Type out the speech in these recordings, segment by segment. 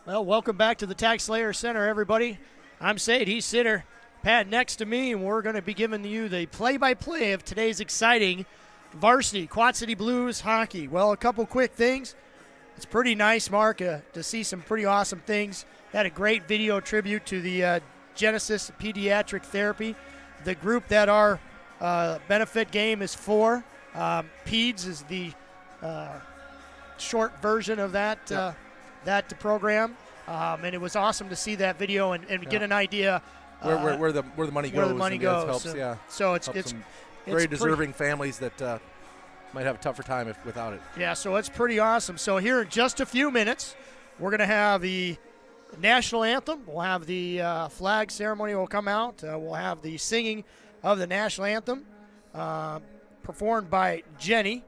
Well, welcome back to the TaxSlayer Center, everybody. I'm Cedar, he's Cedar. Pat next to me, and we're going to be giving you the play-by-play of today's exciting Varsity Quad City Blues hockey. Well, a couple quick things. It's pretty nice, Mark, to see some pretty awesome things. Had a great video tribute to the Genesis Pediatric Therapy, the group that our benefit game is for. PEDS is the short version of that that program, and it was awesome to see that video and get an idea where the money goes. Where the money goes. Helps, so it's very deserving families that might have a tougher time without it. Yeah, so it's pretty awesome. So here in just a few minutes, we're going to have the national anthem. We'll have the flag ceremony will come out. We'll have the singing of the national anthem performed by Jenny.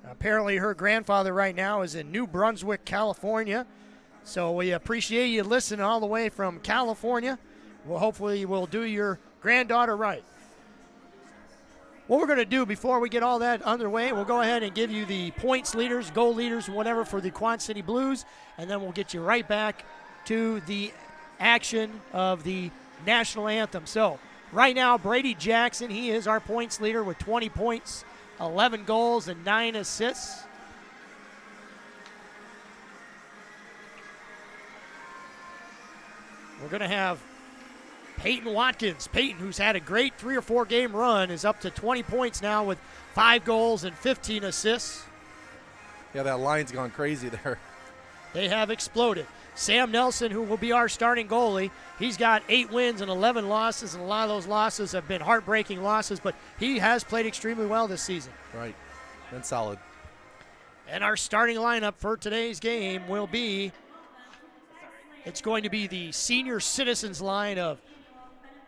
Apparently her grandfather right now is in New Brunswick, California. So we appreciate you listening all the way from California. Well, hopefully we'll do your granddaughter right. What we're going to do before we get all that underway, we'll go ahead and give you the points leaders, goal leaders, whatever for the Quad City Blues, and then we'll get you right back to the action of the national anthem. So right now, Brady Jackson, he is our points leader with 20 points. 11 goals and 9 assists. We're going to have Peyton Watkins. Peyton, who's had a great 3 or 4 game run, is up to 20 points now with 5 goals and 15 assists. Yeah, that line's gone crazy there. They have exploded. Sam Nelson, who will be our starting goalie, he's got 8 wins and 11 losses, and a lot of those losses have been heartbreaking losses, but he has played extremely well this season. Right, been solid. And our starting lineup for today's game will be, it's going to be the senior citizens line of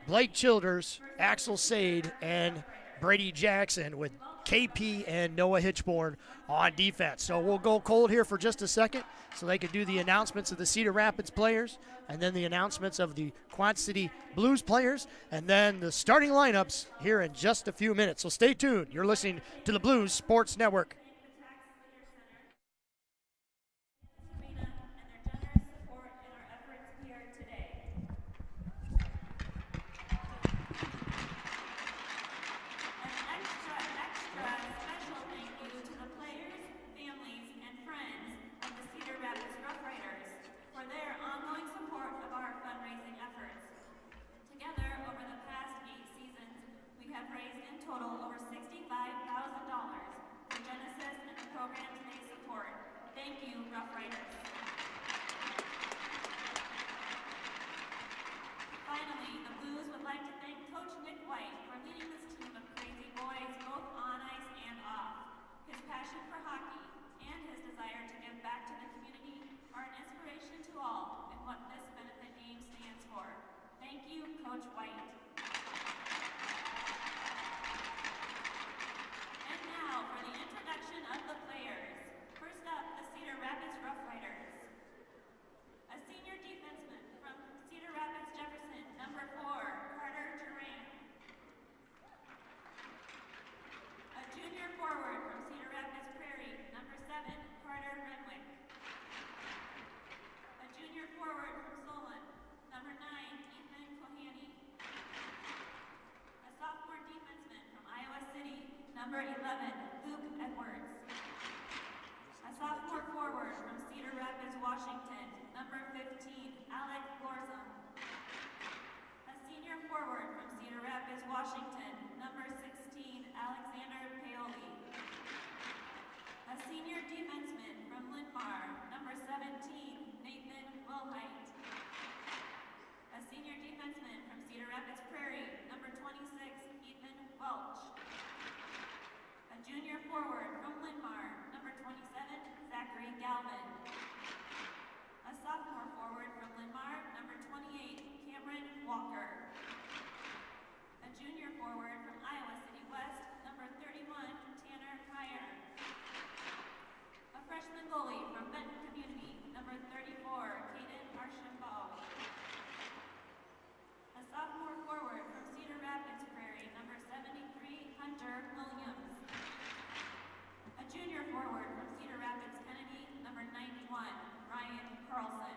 Blake Childers, Axel Sade, and Brady Jackson with KP and Noah Hitchborn on defense. So we'll go cold here for just a second so they can do the announcements of the Cedar Rapids players and then the announcements of the Quad City Blues players and then the starting lineups here in just a few minutes. So stay tuned. You're listening to the Blues Sports Network. Their ongoing support of our fundraising efforts. Together, over the past 8 seasons, we have raised in total over $65,000 for Genesis and the programs they support. Thank you, Roughriders. Finally, the Blues would like to thank Coach Nick White for leading this team of crazy boys both on ice and off. His passion for hockey and his desire to give back to the community are an inspiration to all in what this benefit game stands for. Thank you, Coach White. And now for the introduction of the players. First up, the Cedar Rapids Roughriders. A senior defenseman from Cedar Rapids Jefferson, number 4, Carter Durant. A junior forward from Cedar Rapids Prairie, number 7, Carter Renwick. A junior forward from Solon, number 9, Ethan Kohani. A sophomore defenseman from Iowa City, number 11, Luke Edwards. A sophomore forward from Cedar Rapids, Washington, number 15, Alec Borzum. A senior forward from Cedar Rapids, Washington, number 16, Alexander Paoli. A senior defenseman from Linmar, number 17, Nathan Wilhite. A senior defenseman from Cedar Rapids Prairie, number 26, Ethan Welch. A junior forward from Linmar, number 27, Zachary Galvin. A sophomore forward from Linmar, number 28, Cameron Walker. A junior forward from Iowa City West, number 31, Tanner Meyer. A freshman goalie from Benton Community, number 34, Caden Archambault. A sophomore forward from Cedar Rapids Prairie, number 73, Hunter Williams. A junior forward from Cedar Rapids Kennedy, number 91, Ryan Carlson.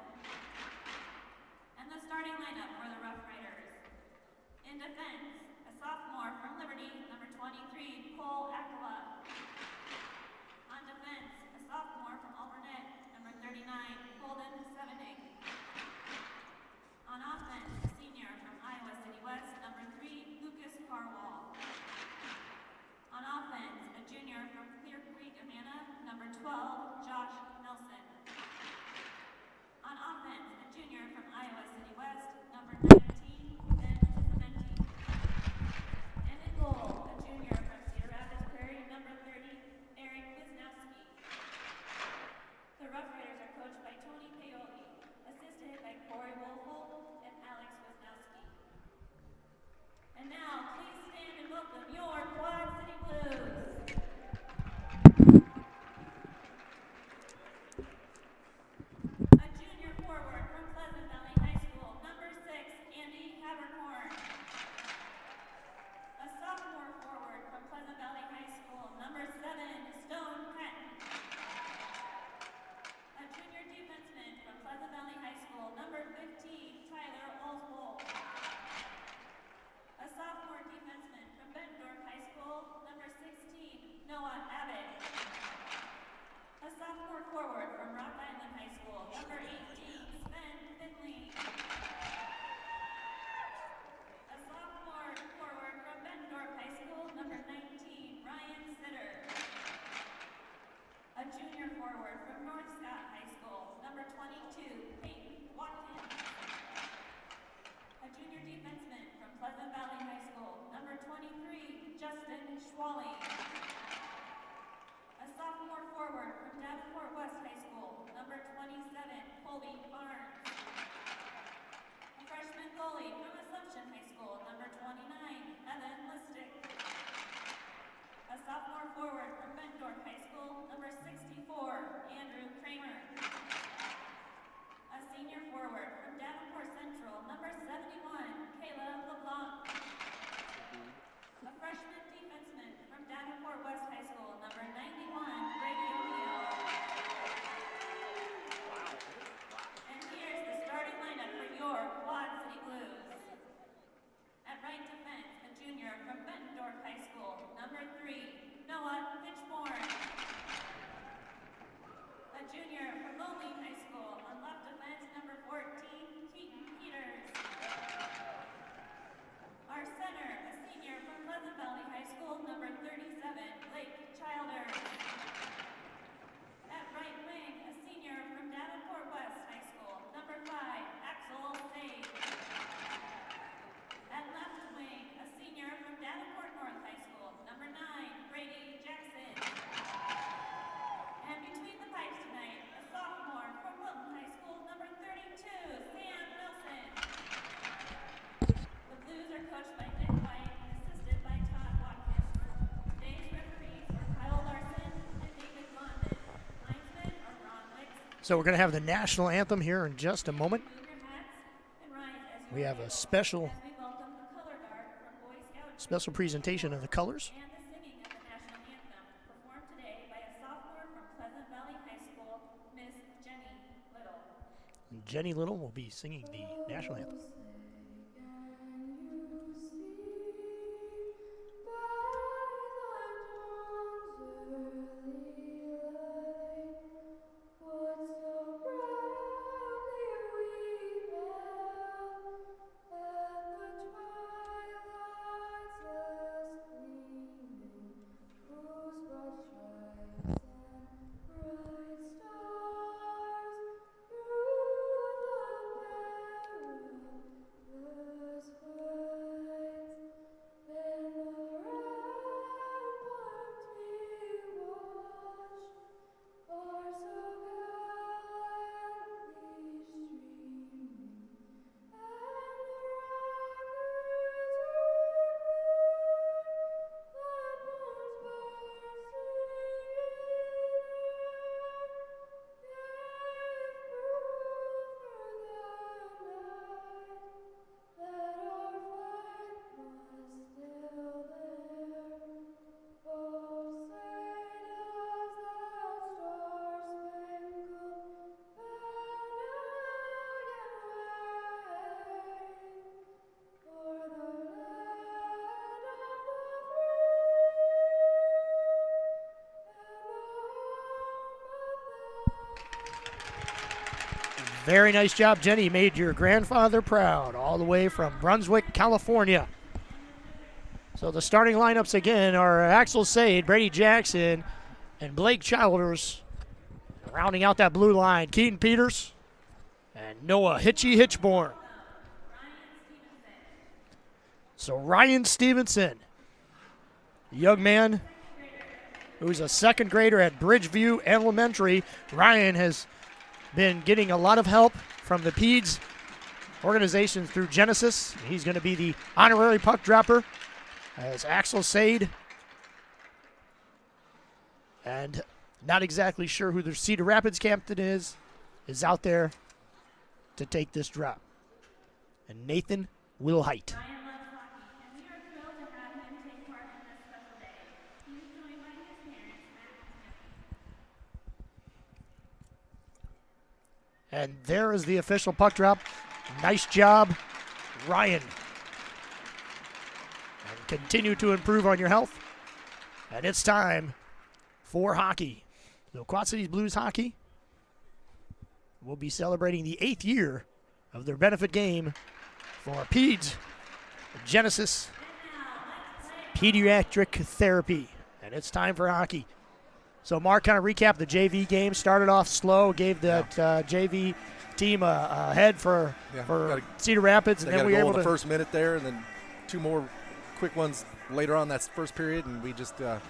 forward from Rock Island High School, number 18, Sven Finley. A sophomore forward from Bettendorf High School, number 19, Ryan Cedar. A junior forward from North Scott High School, number 22, Peyton Watkins. A junior defenseman from Pleasant Valley High School, number 23, Justin Schwally. A sophomore forward from Davenport West High School, number 27, Colby Barnes. A freshman goalie from Assumption High School, number 29, Evan Listick. A sophomore forward from Bettendorf High School, number 64, Andrew Kramer. A senior forward from Davenport Central, number 71, Caleb LeBlanc. A freshman defenseman from Davenport West High School, number 91, Brady O'Neill. And here's the starting lineup for your Quad City Blues. At right defense, a junior from Bettendorf High School, number 3, Noah Fitchborn. A junior from Moline High School, on left defense, number 14, Keaton Peters. Our center, a senior from Pleasant Valley High School, number 37, Blake Childers. At right wing, a senior from Davenport West High School, number 5, Axel Sade. At left wing, a senior from Davenport North High School, number 9, Brady Jackson. And between the pipes tonight, a sophomore from Wilton High School, number 32, Sam Wilson. The Blues are coached by Nick White and assisted by Todd Watkins. Today's referees are Kyle Larson and David Condon. Linesmen are Ron Wicks. So we're going to have the national anthem here in just a moment. Move your hats and rise as you We have a special as we welcome the color guard from Boy Scouts. special presentation of the colors. And the singing of the national anthem, performed today by a sophomore from Pleasant Valley High School, Miss Jenny Little. Jenny Little will be singing the national anthem. Very nice job, Jenny. You made your grandfather proud all the way from Brunswick, California. So the starting lineups again are Axel Sade, Brady Jackson, and Blake Childers. Rounding out that blue line, Keaton Peters and Noah Hitchborn. So Ryan Stevenson, a young man who's a second grader at Bridgeview Elementary. Ryan has been getting a lot of help from the PEDS organization through Genesis. He's going to be the honorary puck dropper as Axel Sade. And not exactly sure who the Cedar Rapids captain is out there to take this drop. And Nathan Wilhite. Ryan loves hockey, and we are thrilled to have him take part in this special day. He was joined by his parents, Matt and Timmy. And there is the official puck drop. Nice job, Ryan. And continue to improve on your health. And it's time for hockey. So Quad Cities Blues hockey will be celebrating the 8th year of their benefit game for PEDS, Genesis Pediatric Therapy. And it's time for hockey. So Mark, kind of recap the JV game. Started off slow, gave that JV team a head for Cedar Rapids, and then we were able in the to first minute there, and then 2 more quick ones later on that first period, and we just had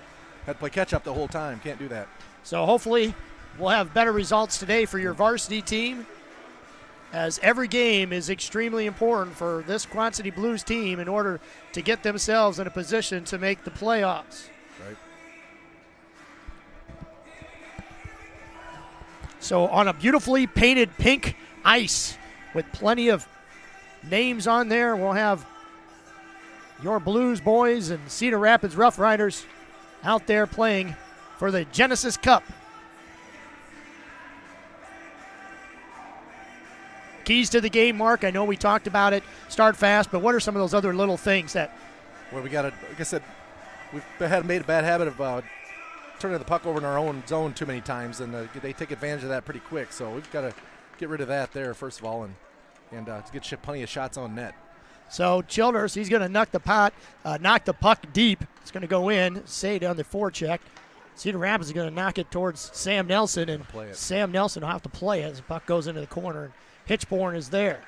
to play catch up the whole time. Can't do that. So hopefully we'll have better results today for your varsity team, as every game is extremely important for this Quad City Blues team in order to get themselves in a position to make the playoffs. Right. So on a beautifully painted pink ice with plenty of names on there, we'll have your Blues boys and Cedar Rapids Roughriders out there playing for the Genesis Cup. Keys to the game, Mark. I know we talked about it. Start fast, but what are some of those other little things that? Well, we got to, like I said, we've made a bad habit of turning the puck over in our own zone too many times, and they take advantage of that pretty quick. So we've got to get rid of that there first of all, and to get plenty of shots on net. So Childers, he's going to knock the puck deep. It's going to go in. Sade on the forecheck. Cedar Rapids is going to knock it towards Sam Nelson, and Sam Nelson will have to play as the puck goes into the corner. Hitchborn is there.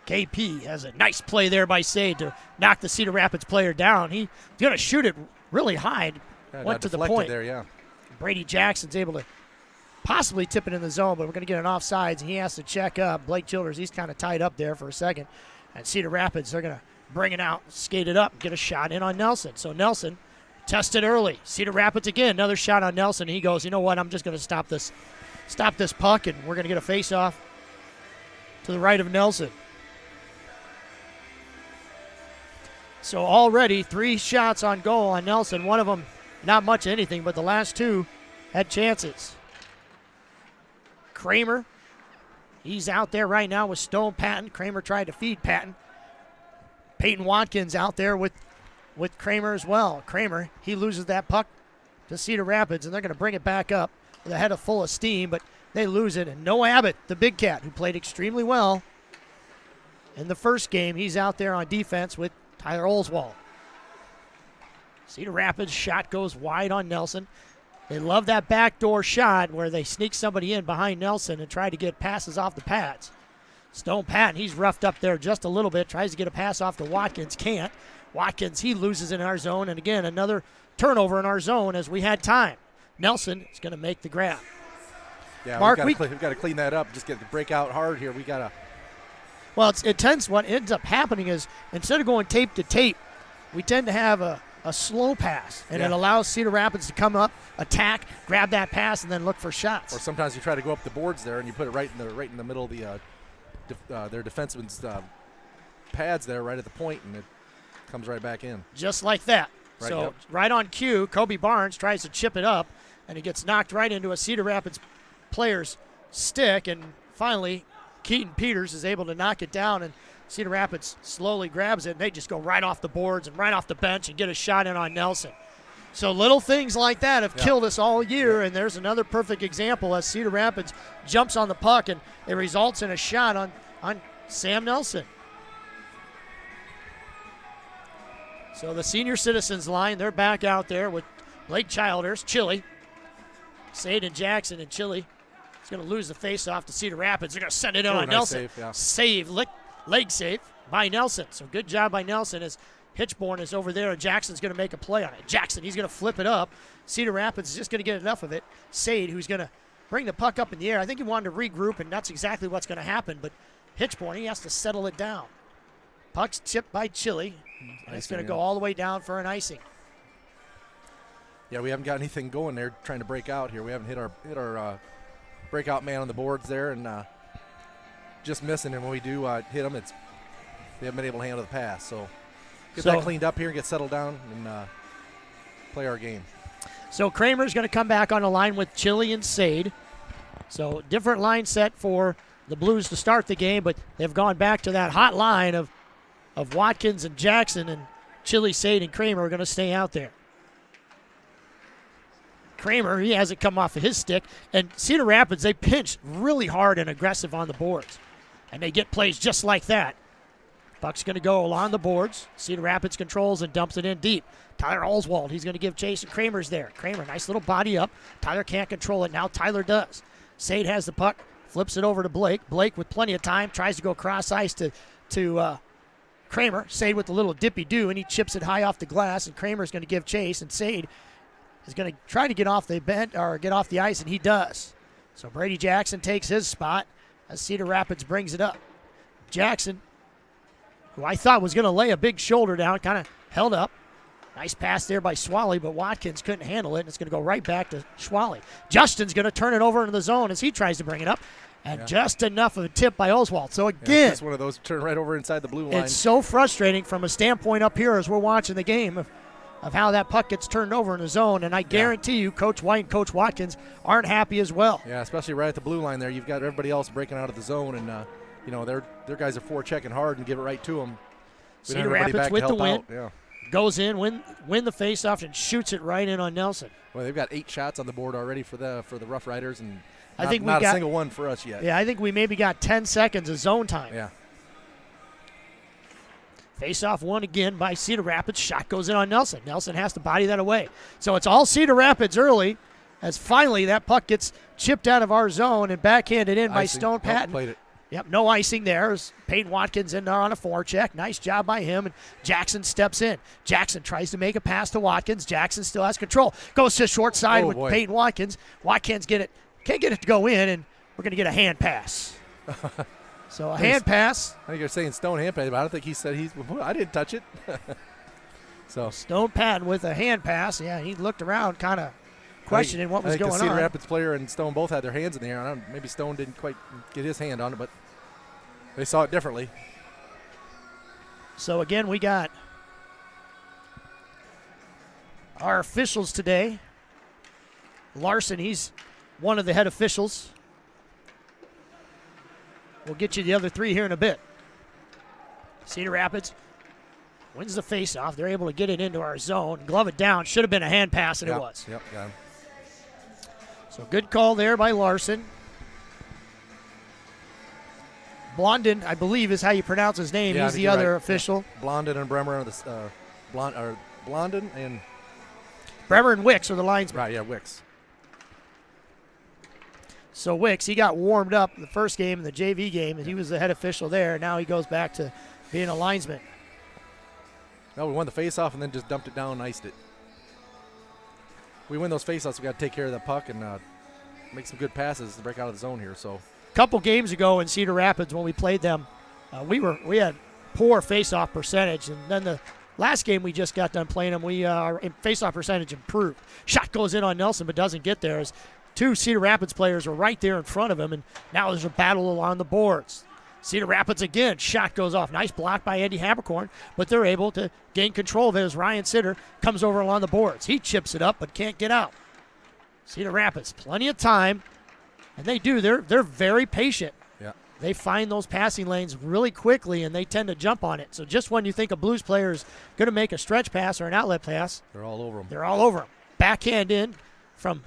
KP has a nice play there by Sade to knock the Cedar Rapids player down. He's going to shoot it really high. Went to the point. There, yeah. Brady Jackson's able to possibly tip it in the zone, but we're going to get an offsides, and he has to check up. Blake Childers, he's kind of tied up there for a second. And Cedar Rapids, they're going to bring it out, skate it up, get a shot in on Nelson. So Nelson tested early. Cedar Rapids again, another shot on Nelson. He goes, you know what, I'm just going to stop this puck, and we're going to get a face-off to the right of Nelson. So already 3 shots on goal on Nelson. One of them not much of anything, but the last 2 had chances. Kramer, he's out there right now with Stone Patton. Kramer tried to feed Patton. Peyton Watkins out there with Kramer as well. Kramer, he loses that puck to Cedar Rapids, and they're going to bring it back up with a head full of steam, but they lose it. And Noah Abbott, the big cat, who played extremely well in the first game, he's out there on defense with Tyler Olswald. Cedar Rapids shot goes wide on Nelson. They love that backdoor shot where they sneak somebody in behind Nelson and try to get passes off the pads. Stone Patton, he's roughed up there just a little bit, tries to get a pass off to Watkins, can't. Watkins, he loses in our zone, and again, another turnover in our zone as we had time. Nelson is going to make the grab. Yeah, Mark, we've got to clean that up. Just get the break out hard here. We got to. Well, what ends up happening is instead of going tape to tape, we tend to have a slow pass, and it allows Cedar Rapids to come up, attack, grab that pass, and then look for shots. Or sometimes you try to go up the boards there, and you put it right in the middle of their defenseman's pads there, right at the point, and it comes right back in. Just like that. Right, so right on cue, Kobe Barnes tries to chip it up, and he gets knocked right into a Cedar Rapids player's stick, and finally Keaton Peters is able to knock it down, and Cedar Rapids slowly grabs it, and they just go right off the boards and right off the bench and get a shot in on Nelson. So little things like that have killed us all year, and there's another perfect example as Cedar Rapids jumps on the puck, and it results in a shot on Sam Nelson. So the senior citizens line, they're back out there with Blake Childers, Chili, Sade and Jackson, and Chili is going to lose the faceoff to Cedar Rapids. They're going to send it on Nelson. Save, leg save by Nelson. So good job by Nelson as Hitchborn is over there, and Jackson's going to make a play on it. Jackson, he's going to flip it up. Cedar Rapids is just going to get enough of it. Sade, who's going to bring the puck up in the air. I think he wanted to regroup, and that's exactly what's going to happen. But Hitchborn, he has to settle it down. Puck's chipped by Chili, and it's going to go all the way down for an icing. Yeah, we haven't got anything going there trying to break out here. We haven't hit our breakout man on the boards there, and just missing. And when we do hit them, they haven't been able to handle the pass. So get that cleaned up here and get settled down and play our game. So Kramer's going to come back on the line with Chili and Sade. So different line set for the Blues to start the game, but they've gone back to that hot line of Watkins and Jackson, and Chili, Sade, and Kramer are going to stay out there. Kramer, he has it come off of his stick. And Cedar Rapids, they pinch really hard and aggressive on the boards. And they get plays just like that. Puck's going to go along the boards. Cedar Rapids controls and dumps it in deep. Tyler Oswald, he's going to give chase, and Kramer's there. Kramer, nice little body up. Tyler can't control it. Now Tyler does. Sade has the puck, flips it over to Blake. Blake with plenty of time, tries to go cross ice to Kramer. Sade with a little dippy-do, and he chips it high off the glass, and Kramer's going to give chase, and Sade is going to try to get off the bench or get off the ice, and he does. So Brady Jackson takes his spot as Cedar Rapids brings it up. Jackson, who I thought was going to lay a big shoulder down, kind of held up. Nice pass there by Schwally, but Watkins couldn't handle it, and it's going to go right back to Schwally. Justin's going to turn it over into the zone as he tries to bring it up, and just enough of a tip by Oswald. So again, it's one of those turn right over inside the blue line. It's so frustrating from a standpoint up here as we're watching the game of how that puck gets turned over in the zone, and I guarantee you Coach White and Coach Watkins aren't happy as well. Yeah, especially right at the blue line there. You've got everybody else breaking out of the zone, and their guys are forechecking hard and give it right to them. Cedar Rapids with the win. Yeah. Goes in, win the faceoff, and shoots it right in on Nelson. Well, they've got 8 shots on the board already for the Roughriders, and I think not a single one for us yet. Yeah, I think we maybe got 10 seconds of zone time. Yeah. Face-off won again by Cedar Rapids. Shot goes in on Nelson. Nelson has to body that away. So it's all Cedar Rapids early as finally that puck gets chipped out of our zone and backhanded in by Stone Patton. Played it. Yep, no icing there. As Peyton Watkins in there on a forecheck. Nice job by him, and Jackson steps in. Jackson tries to make a pass to Watkins. Jackson still has control. Goes to short side with Peyton Watkins. Watkins can't get it to go in, and we're going to get a hand pass. So a hand pass. I think you're saying Stone hand pass, but I don't think he said I didn't touch it. So Stone Patton with a hand pass. Yeah, he looked around kind of questioning what was going on. I think the Cedar Rapids player and Stone both had their hands in the air. Maybe Stone didn't quite get his hand on it, but they saw it differently. So again, we got our officials today. Larson, he's one of the head officials. We'll get you the other 3 here in a bit. Cedar Rapids wins the faceoff. They're able to get it into our zone. Glove it down. Should have been a hand pass, and it was. Yep, got him. So good call there by Larson. Blondin, I believe, is how you pronounce his name. He's the other official. Yeah. Blondin and Bremer are the Blondin and Bremer and Wicks are the linesmen. Right, yeah, Wicks. So Wicks, he got warmed up the first game in the JV game, and he was the head official there. Now he goes back to being a linesman. No, we won the faceoff and then just dumped it down and iced it. We win those faceoffs, we got to take care of the puck and make some good passes to break out of the zone here. So, a couple games ago in Cedar Rapids when we played them, we had poor faceoff percentage, and then the last game we just got done playing them, our faceoff percentage improved. Shot goes in on Nelson, but doesn't get there. As 2 Cedar Rapids players are right there in front of him, and now there's a battle along the boards. Cedar Rapids again, shot goes off. Nice block by Eddie Habercorn, but they're able to gain control of it as Ryan Sitter comes over along the boards. He chips it up, but can't get out. Cedar Rapids, plenty of time, and they do. They're very patient. Yeah. They find those passing lanes really quickly, and they tend to jump on it. So just when you think a Blues player is going to make a stretch pass or an outlet pass, they're all over them. They're all over them. Backhand in from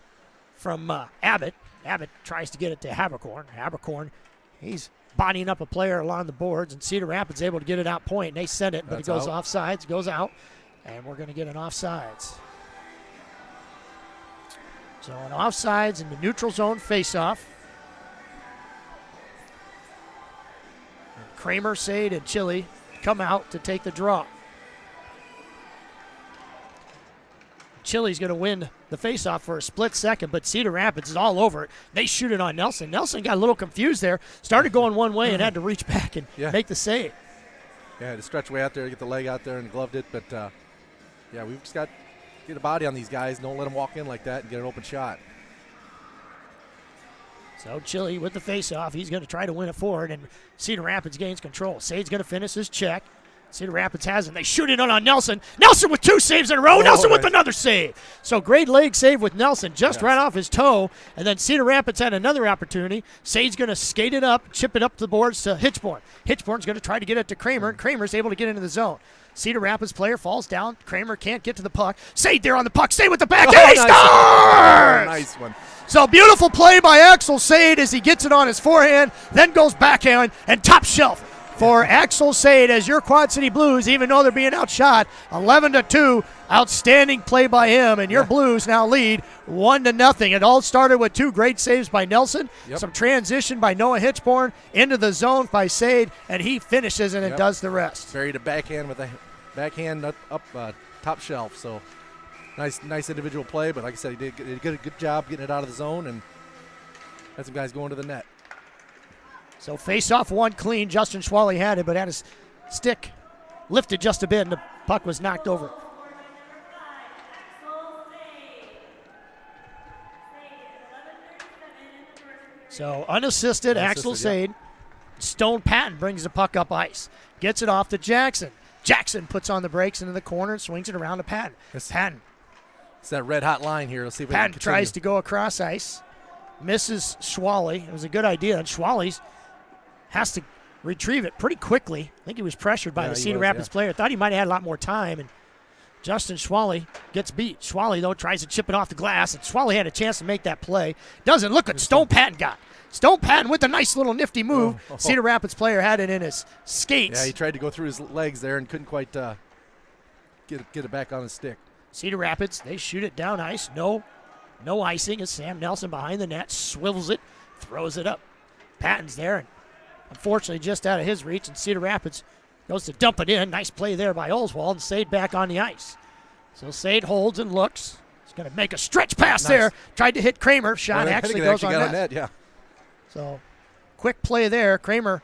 Abbott. Abbott tries to get it to Habercorn. Habercorn, he's bodying up a player along the boards, and Cedar Rapids able to get it out point, and they send it, but it goes offsides, goes out, and we're going to get an offsides. So an offsides in the neutral zone face-off. Kramer, Sade, and Chile come out to take the draw. Chile's going to win the faceoff for a split second, but Cedar Rapids is all over it. They shoot it on Nelson. Nelson got a little confused there, started going one way and had to reach back and make the save. Yeah, to stretch way out there, get the leg out there and gloved it, but we've just got to get a body on these guys. Don't let them walk in like that and get an open shot. So Chile with the faceoff, he's going to try to win it forward, and Cedar Rapids gains control. Sade's going to finish his check. Cedar Rapids has it. They shoot it on Nelson. Nelson with 2 saves in a row. Nelson with another save. So great leg save with Nelson just right off his toe. And then Cedar Rapids had another opportunity. Sade's going to skate it up, chip it up to the boards to Hitchborn. Hitchborn's going to try to get it to Kramer, and Kramer's able to get into the zone. Cedar Rapids player falls down. Kramer can't get to the puck. Sade there on the puck. Sade with the backhand. Oh, He nice. scores! Nice one. So beautiful play by Axel Sade as he gets it on his forehand, then goes backhand and top shelf for Axel Sade as your Quad City Blues, even though they're being outshot 11-2. Outstanding play by him, and your Blues now lead 1-0. It all started with 2 great saves by Nelson, some transition by Noah Hitchborn into the zone by Sade, and he finishes and it does the rest. Buried a backhand with a backhand up top shelf. So nice individual play, but like I said, he did a good job getting it out of the zone and had some guys going to the net. So face-off one clean. Justin Schwally had it, but had his stick lifted just a bit, and the puck was knocked over. So unassisted, Axel Sade. Stone Patton brings the puck up ice. Gets it off to Jackson. Jackson puts on the brakes into the corner and swings it around to Patton. Patton. It's that red-hot line here. Let's see if we Patton can tries to go across ice. Misses Schwally. It was a good idea, and Schwally's has to retrieve it pretty quickly. I think he was pressured by the Cedar Rapids player. Thought he might have had a lot more time, and Justin Schwally gets beat. Schwally, though, tries to chip it off the glass, and Schwally had a chance to make that play. Doesn't look what Stone Patton got. Stone Patton with a nice little nifty move. Cedar Rapids player had it in his skates. Yeah, he tried to go through his legs there and couldn't quite get it back on his stick. Cedar Rapids, they shoot it down ice. No icing as Sam Nelson behind the net swivels it, throws it up. Patton's there, and unfortunately just out of his reach, and Cedar Rapids goes to dump it in. Nice play there by Oswald, and Sade back on the ice. So Sade holds and looks. He's going to make a stretch pass there. Tried to hit Kramer. Shot actually goes on net. Yeah. So quick play there. Kramer,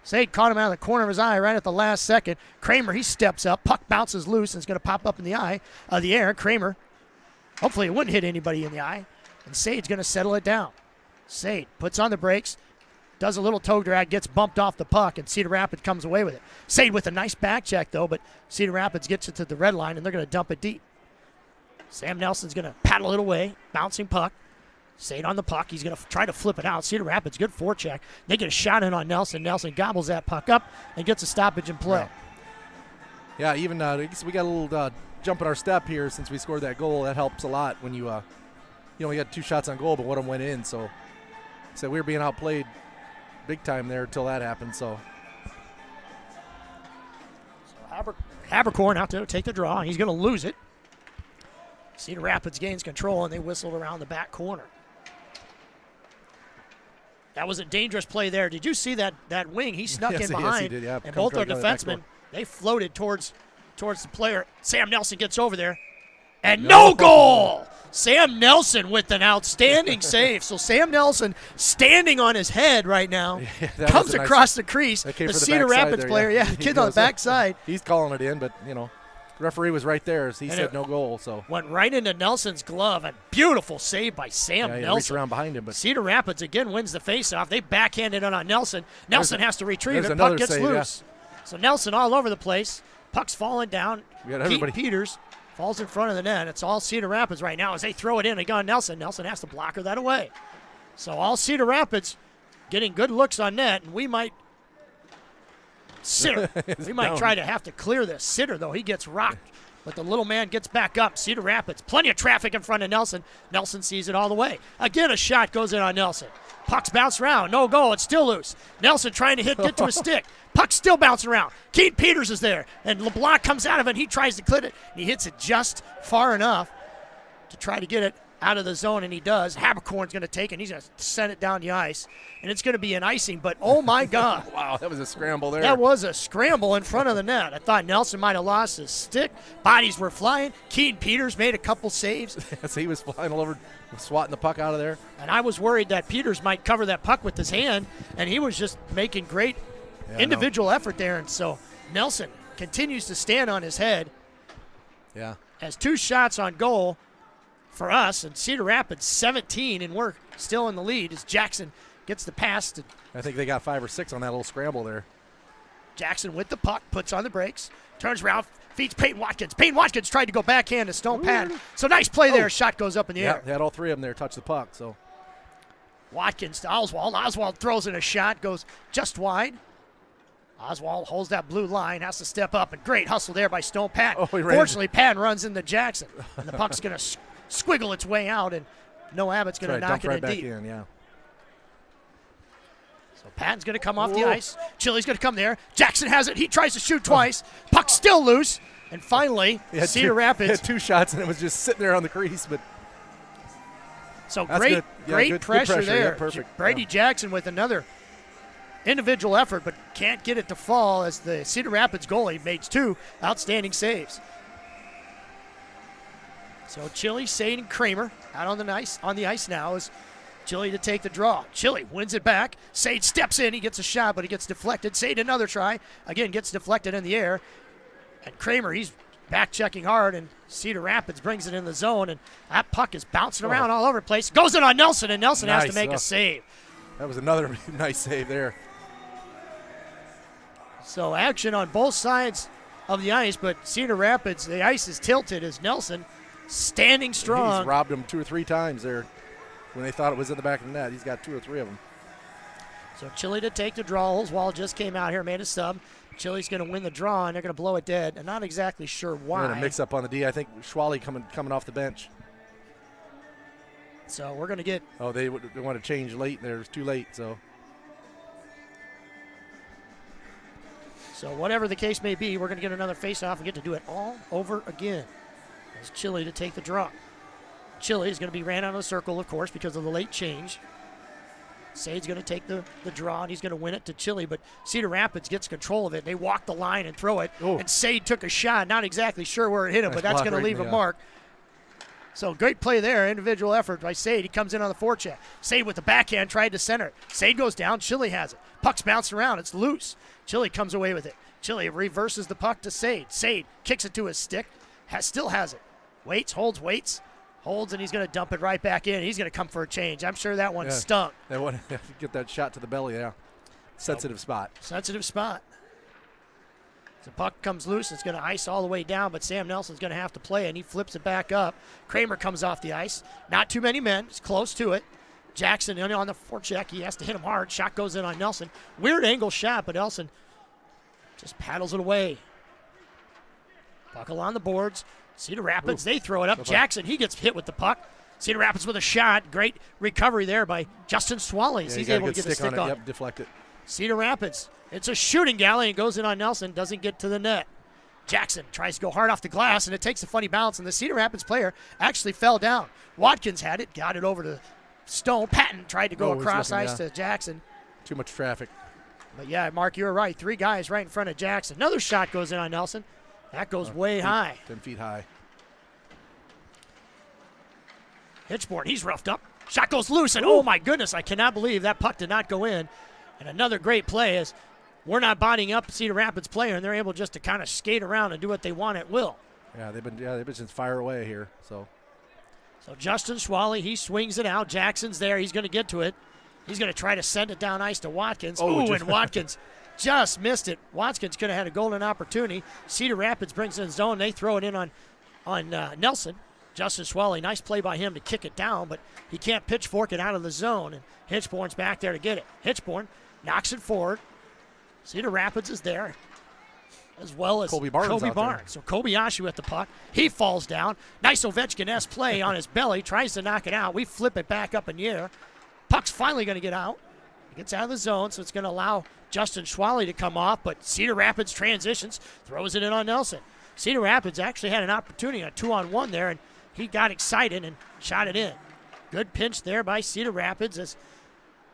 Sade caught him out of the corner of his eye right at the last second. Kramer, he steps up. Puck bounces loose and it's going to pop up in the eye of the air. Kramer, hopefully it wouldn't hit anybody in the eye. And Sade's going to settle it down. Sade puts on the brakes. Does a little toe drag, gets bumped off the puck, and Cedar Rapids comes away with it. Sade with a nice back check, though, but Cedar Rapids gets it to the red line, and they're going to dump it deep. Sam Nelson's going to paddle it away, bouncing puck. Sade on the puck. He's going to try to flip it out. Cedar Rapids, good forecheck. They get a shot in on Nelson. Nelson gobbles that puck up and gets a stoppage in play. Yeah, even I guess we got a little jump in our step here since we scored that goal. That helps a lot when you we got 2 shots on goal, but one of them went in. So we were being outplayed big time there until that happened. So Habercorn out there to take the draw. He's going to lose it. Cedar Rapids gains control, and they whistled around the back corner. That was a dangerous play there. Did you see that wing? He snuck in behind, yes, he did, yeah. And both our defensemen, they floated towards the player. Sam Nelson gets over there, and no goal! Sam Nelson with an outstanding save. So Sam Nelson standing on his head right now, comes across the crease. The Cedar Rapids player, the kid on the backside. He's calling it in, but, the referee was right there. So he said no goal. So went right into Nelson's glove. A beautiful save by Sam Nelson. Reached around behind him. But Cedar Rapids again wins the faceoff. They backhanded it on Nelson. Nelson has to retrieve it. Puck gets loose. Yeah. So Nelson all over the place. Puck's falling down. Pete Peters falls in front of the net. It's all Cedar Rapids right now as they throw it in again. Nelson has to blocker that away. So all Cedar Rapids getting good looks on net, and we might Cedar. We might try to have to clear this. Cedar, though, he gets rocked. But the little man gets back up. Cedar Rapids, plenty of traffic in front of Nelson. Nelson sees it all the way. Again, a shot goes in on Nelson. Puck's bounced around. No goal. It's still loose. Nelson trying to get to his stick. Puck's still bouncing around. Keith Peters is there. And LeBlanc comes out of it, and he tries to clip it. And he hits it just far enough to try to get it out of the zone, and he does. Habercorn's going to take it, and he's going to send it down the ice. And it's going to be an icing, but oh, my God. Wow, that was a scramble there. That was a scramble in front of the net. I thought Nelson might have lost his stick. Bodies were flying. Keaton Peters made a couple saves. So he was flying all over, swatting the puck out of there. And I was worried that Peters might cover that puck with his hand, and he was just making great individual effort there. And so Nelson continues to stand on his head. Yeah. Has 2 shots on goal for us, and Cedar Rapids 17, and we're still in the lead as Jackson gets the pass. I think they got 5 or 6 on that little scramble there. Jackson with the puck, puts on the brakes, turns around, feeds Peyton Watkins. Peyton Watkins tried to go backhand to Stone Patton. So nice play there. Shot goes up in the air. They had all 3 of them there touch the puck. So Watkins to Oswald. Oswald throws in a shot, goes just wide. Oswald holds that blue line, has to step up, and great hustle there by Stone Patton. Oh, he ran Fortunately, Patton runs into Jackson, and the puck's going to squiggle its way out, and Noah Abbott's going to knock it right in back deep. in, yeah. So Patton's going to come off the ice. Chili's going to come there. Jackson has it. He tries to shoot twice. Puck's still loose. And finally, Cedar Rapids. He had 2 shots, and it was just sitting there on the crease. But so that's great, good. Yeah, great good pressure there. Yeah, perfect. Brady Jackson with another individual effort, but can't get it to fall as the Cedar Rapids goalie makes 2 outstanding saves. So Chili, Sade, and Kramer out on the ice now as Chili to take the draw. Chili wins it back. Sade steps in. He gets a shot, but he gets deflected. Sade another try. Again, gets deflected in the air. And Kramer, he's back checking hard, and Cedar Rapids brings it in the zone, and that puck is bouncing around all over the place. Goes in on Nelson, and Nelson has to make a save. That was another nice save there. So action on both sides of the ice, but Cedar Rapids, the ice is tilted as Nelson standing strong. He's robbed them 2 or 3 times there when they thought it was in the back of the net. He's got 2 or 3 of them. So Chili to take the draw. Holzwall just came out here, made a sub. Chili's going to win the draw, and they're going to blow it dead. I'm not exactly sure why. They're a mix up on the D. I think Schwally coming off the bench. So we're going to get. Oh, they want to change late. It was too late. So whatever the case may be, we're going to get another face-off and get to do it all over again. As Chili to take the draw. Chili is going to be ran out of the circle, of course, because of the late change. Sade's going to take the draw, and he's going to win it to Chili, but Cedar Rapids gets control of it. They walk the line and throw it, and Sade took a shot. Not exactly sure where it hit him, but that's going to leave a mark. So great play there, individual effort by Sade. He comes in on the forecheck. Sade with the backhand tried to center it. Sade goes down. Chili has it. Puck's bouncing around. It's loose. Chili comes away with it. Chili reverses the puck to Sade. Sade kicks it to his stick. Still has it. Waits, holds, and he's going to dump it right back in. He's going to come for a change. I'm sure that one stung. They want to get that shot to the belly, yeah. Sensitive spot. Sensitive spot. The puck comes loose. It's going to ice all the way down, but Sam Nelson's going to have to play, and he flips it back up. Kramer comes off the ice. Not too many men. It's close to it. Jackson on the forecheck. He has to hit him hard. Shot goes in on Nelson. Weird angle shot, but Nelson just paddles it away. Puck along the boards. Cedar Rapids, they throw it up. Jackson, he gets hit with the puck. Cedar Rapids with a shot. Great recovery there by Justin Swalleys. Yeah, he's able to get a stick on it. Yep, deflect it. Cedar Rapids, it's a shooting galley, and goes in on Nelson. Doesn't get to the net. Jackson tries to go hard off the glass, and it takes a funny bounce, and the Cedar Rapids player actually fell down. Watkins had it, got it over to Stone. Patton tried to go across ice to Jackson. Too much traffic. But yeah, Mark, you were right. 3 guys right in front of Jackson. Another shot goes in on Nelson. That goes way high. 10 feet high. Hitchborn, he's roughed up. Shot goes loose, and oh my goodness, I cannot believe that puck did not go in. And another great play is we're not bodying up Cedar Rapids player, and they're able just to kind of skate around and do what they want at will. Yeah, they've been just fire away here. So Justin Schwally, he swings it out. Jackson's there. He's going to get to it. He's going to try to send it down ice to Watkins. And Watkins just missed it. Watkins could have had a golden opportunity. Cedar Rapids brings it in zone. They throw it in on Nelson. Justin Schwally, nice play by him to kick it down, but he can't pitchfork it out of the zone. And Hitchborn's back there to get it. Hitchborn knocks it forward. Cedar Rapids is there, as well as Kobe Barnes. So Kobayashi with the puck. He falls down. Nice Ovechkin-esque play on his belly. Tries to knock it out. We flip it back up in the air. Puck's finally going to get out. It gets out of the zone, so it's going to allow Justin Schwally to come off, but Cedar Rapids transitions, throws it in on Nelson. Cedar Rapids actually had an opportunity, a 2-on-1 there, and he got excited and shot it in. Good pinch there by Cedar Rapids as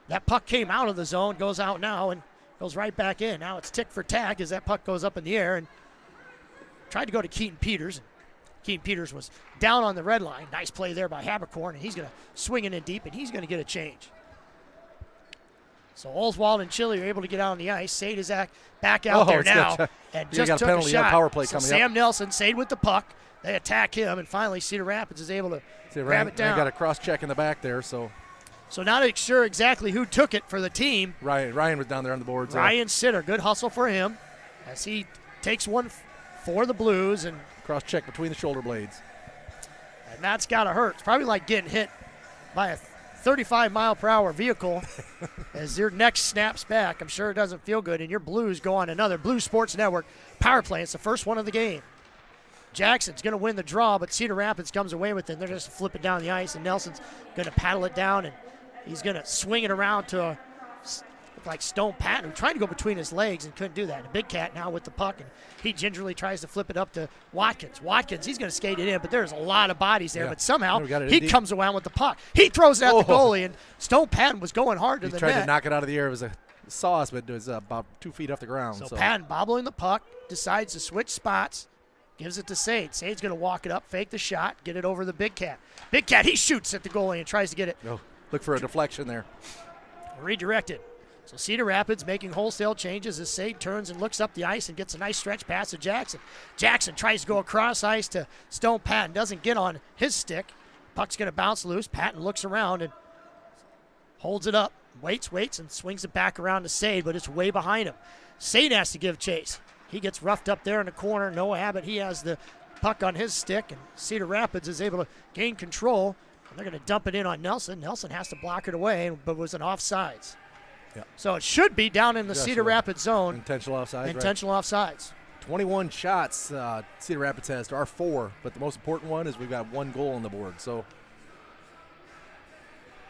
that puck came out of the zone, goes out now, and goes right back in. Now it's tick for tack as that puck goes up in the air, and tried to go to Keaton Peters. Keaton Peters was down on the red line. Nice play there by Habercorn, and he's going to swing it in deep, and he's going to get a change. So Oswald and Chili are able to get out on the ice. Sade is back out there now, and just took a shot. Power play so coming Sam up. Nelson, Sade with the puck. They attack him, and finally Cedar Rapids is able to grab it down. They got a cross check in the back there, so not sure exactly who took it for the team. Ryan was down there on the boards. Ryan Sitter, good hustle for him as he takes one for the Blues, and cross check between the shoulder blades. And that's got to hurt. It's probably like getting hit by a 35-mile-per-hour vehicle as your neck snaps back. I'm sure it doesn't feel good, and your Blues go on another Blues Sports Network power play. It's the first one of the game. Jackson's going to win the draw, but Cedar Rapids comes away with it. They're just flip it down the ice, and Nelson's going to paddle it down, and he's going to swing it around to a like Stone Patton, who tried to go between his legs and couldn't do that. And Big Cat now with the puck, and he gingerly tries to flip it up to Watkins. Watkins, he's going to skate it in, but there's a lot of bodies there. Yeah. But somehow He comes around with the puck. He throws it at the goalie, and Stone Patton was going hard to the net. He tried to knock it out of the air. It was a sauce, but it was about 2 feet off the ground. So Patton bobbling the puck, decides to switch spots, gives it to Sade. Sade's going to walk it up, fake the shot, get it over the Big Cat. Big Cat, he shoots at the goalie and tries to get it. Oh, look for a deflection there. Redirected. So Cedar Rapids making wholesale changes as Sade turns and looks up the ice and gets a nice stretch pass to Jackson. Jackson tries to go across ice to Stone Patton. Doesn't get on his stick. Puck's going to bounce loose. Patton looks around and holds it up. Waits, and swings it back around to Sade, but it's way behind him. Sade has to give chase. He gets roughed up there in the corner. Noah Abbott, he has the puck on his stick, and Cedar Rapids is able to gain control. And they're going to dump it in on Nelson. Nelson has to block it away, but was an offsides. Yeah. So it should be down in the Cedar Rapids zone. Intentional offsides. Intentional offsides. 21 shots Cedar Rapids has to our 4, but the most important one is we've got 1 goal on the board. So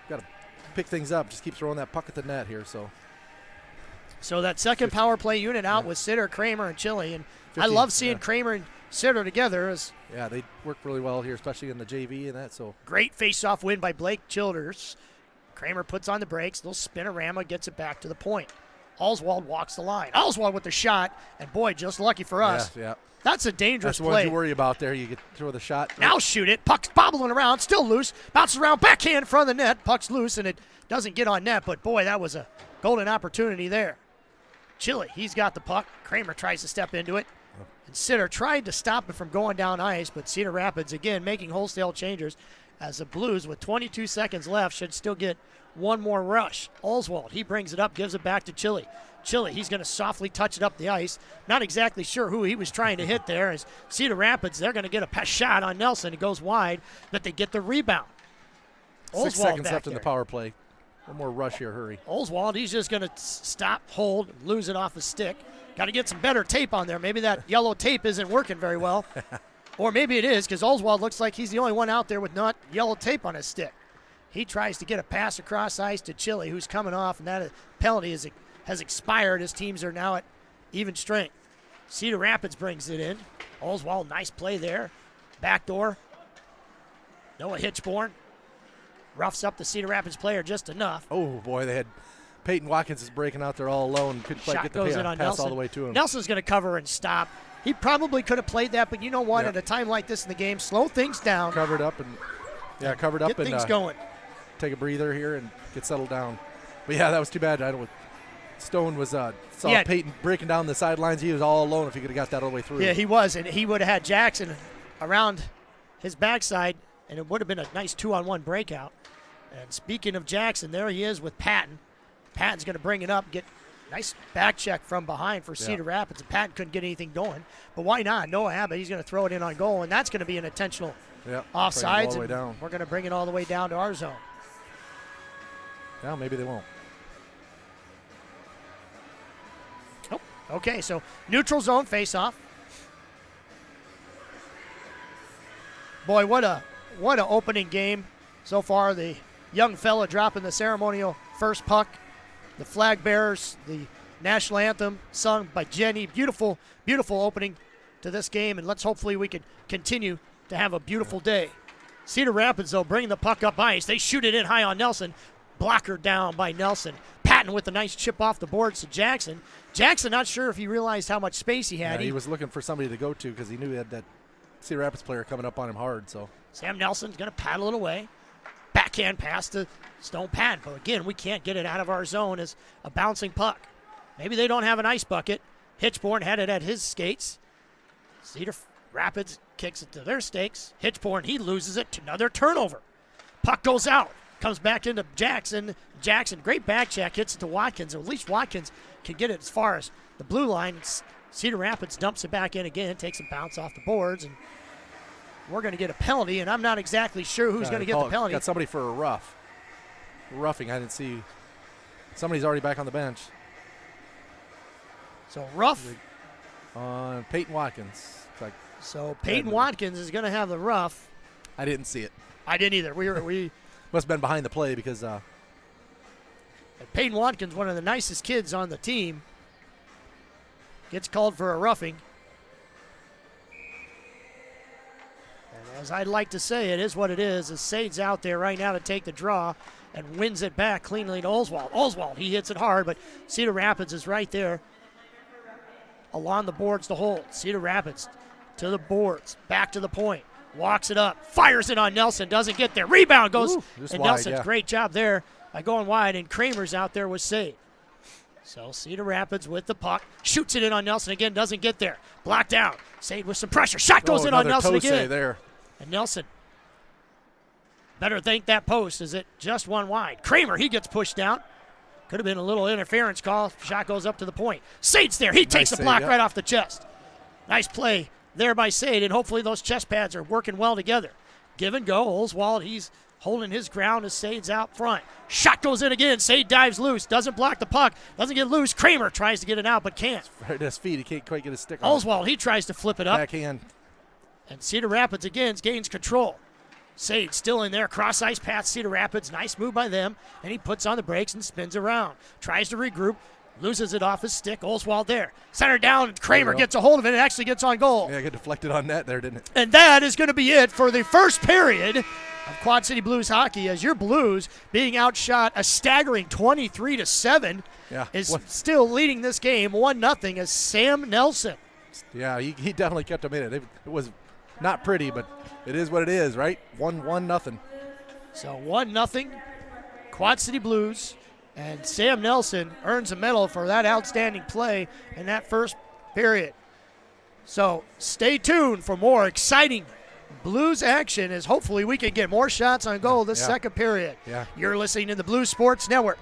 got to pick things up. Just keep throwing that puck at the net here. So that second power play unit out with Cedar, Kramer, and Chile. And I love seeing Kramer and Cedar together. Yeah, they work really well here, especially in the JV and that. So great face-off win by Blake Childers. Kramer puts on the brakes. Little spinorama, gets it back to the point. Oswald walks the line. Oswald with the shot, and boy, just lucky for us. Yeah. That's a dangerous play. That's play. what you worry about there. You get throw the shot. Now shoot it. Puck's bobbling around, still loose. Bounces around, backhand in front of the net. Puck's loose, and it doesn't get on net, but boy, that was a golden opportunity there. Chile, he's got the puck. Kramer tries to step into it. And Cedar tried to stop it from going down ice, but Cedar Rapids, again, making wholesale changes as the Blues, with 22 seconds left, should still get one more rush. Oswald, he brings it up, gives it back to Chile. Chile, he's going to softly touch it up the ice. Not exactly sure who he was trying to hit there. As Cedar Rapids, they're going to get a shot on Nelson. It goes wide, but they get the rebound. 6 seconds left in the power play. One more rush here, hurry. Oswald, he's just going to stop, hold, lose it off his stick. Got to get some better tape on there. Maybe that yellow tape isn't working very well. Or maybe it is, because Oswald looks like he's the only one out there with not yellow tape on his stick. He tries to get a pass across ice to Chile, who's coming off, and that penalty has expired. His teams are now at even strength. Cedar Rapids brings it in. Oswald, nice play there. Backdoor. Noah Hitchborn roughs up the Cedar Rapids player just enough. Oh, boy, they had Peyton Watkins is breaking out there all alone. Couldn't quite get the pass all the way to him. Nelson's going to cover and stop. He probably could have played that, but you know what? Yeah. At a time like this in the game, slow things down. Covered up and get things going. Take a breather here and get settled down. But yeah, that was too bad. Stone was saw Peyton breaking down the sidelines. He was all alone if he could have got that all the way through. Yeah, he was, and he would have had Jackson around his backside, and it would have been a nice 2-on-1 breakout. And speaking of Jackson, there he is with Patton. Patton's going to bring it up, get nice back check from behind for Cedar Rapids, and Patton couldn't get anything going. But why not? Noah Abbott, he's going to throw it in on goal, and that's going to be an intentional offsides. And we're going to bring it all the way down to our zone. Well, maybe they won't. Oh, okay, so neutral zone face-off. Boy, what a opening game so far. The young fella dropping the ceremonial first puck. The flag bearers, the national anthem sung by Jenny. Beautiful, beautiful opening to this game, and hopefully we can continue to have a beautiful day. Cedar Rapids, though, bringing the puck up ice. They shoot it in high on Nelson. Blocker down by Nelson. Patton with a nice chip off the boards to Jackson. Jackson not sure if he realized how much space he had. Yeah, he was looking for somebody to go to because he knew he had that Cedar Rapids player coming up on him hard. So Sam Nelson's going to paddle it away. Backhand pass to Stone Patton. But again, we can't get it out of our zone as a bouncing puck. Maybe they don't have an ice bucket. Hitchborn had it at his skates. Cedar Rapids kicks it to their stakes. Hitchborn, he loses it to another turnover. Puck goes out. Comes back into Jackson. Jackson, great back check, hits it to Watkins. Or at least Watkins can get it as far as the blue line. Cedar Rapids dumps it back in again, takes a bounce off the boards, and we're going to get a penalty, and I'm not exactly sure who's going to get the penalty. Got somebody for a rough. roughing. I didn't see. Somebody's already back on the bench. So rough. On Peyton Watkins. It's like, So Peyton Watkins is going to have the rough. I didn't see it. I didn't either. We Must have been behind the play because Peyton Watkins, one of the nicest kids on the team, gets called for a roughing. And as I'd like to say, it is what it is. As Sade's out there right now to take the draw and wins it back cleanly to Oswald. Oswald, he hits it hard, but Cedar Rapids is right there along the boards to hold. Cedar Rapids to the boards, back to the point, walks it up, fires it on Nelson, doesn't get there. Rebound goes, and wide, Nelson, yeah. great job there by going wide, and Kramer's out there with Sade. So Cedar Rapids with the puck, shoots it in on Nelson again, doesn't get there. Blocked down. Sade with some pressure. Shot goes in on Nelson again. There. And Nelson better thank that post as it just one wide. Kramer, he gets pushed down. Could have been a little interference call. Shot goes up to the point. Sade's there. He takes the block right off the chest. Nice play there by Sade, and hopefully those chest pads are working well together. Give and go. Oswald, he's holding his ground as Sade's out front. Shot goes in again. Sade dives loose. Doesn't block the puck. Doesn't get loose. Kramer tries to get it out, but can't. Right at his feet. He can't quite get his stick on. Oswald, he tries to flip it up. Backhand. And Cedar Rapids again gains control. Sade still in there, cross ice path Cedar Rapids. Nice move by them. And he puts on the brakes and spins around. Tries to regroup, loses it off his stick. Oswald there. Center down, Kramer gets a hold of it and actually gets on goal. Yeah, it got deflected on net there, didn't it? And that is going to be it for the first period of Quad City Blues hockey, as your Blues being outshot a staggering 23-7 is still leading this game 1-0 as Sam Nelson. Yeah, he definitely kept them in it. It was not pretty, but it is what it is, right? 1-0. So 1-0 Quad City Blues, and Sam Nelson earns a medal for that outstanding play in that first period. So stay tuned for more exciting Blues action, as hopefully we can get more shots on goal this second period. Yeah. You're listening to the Blues Sports Network.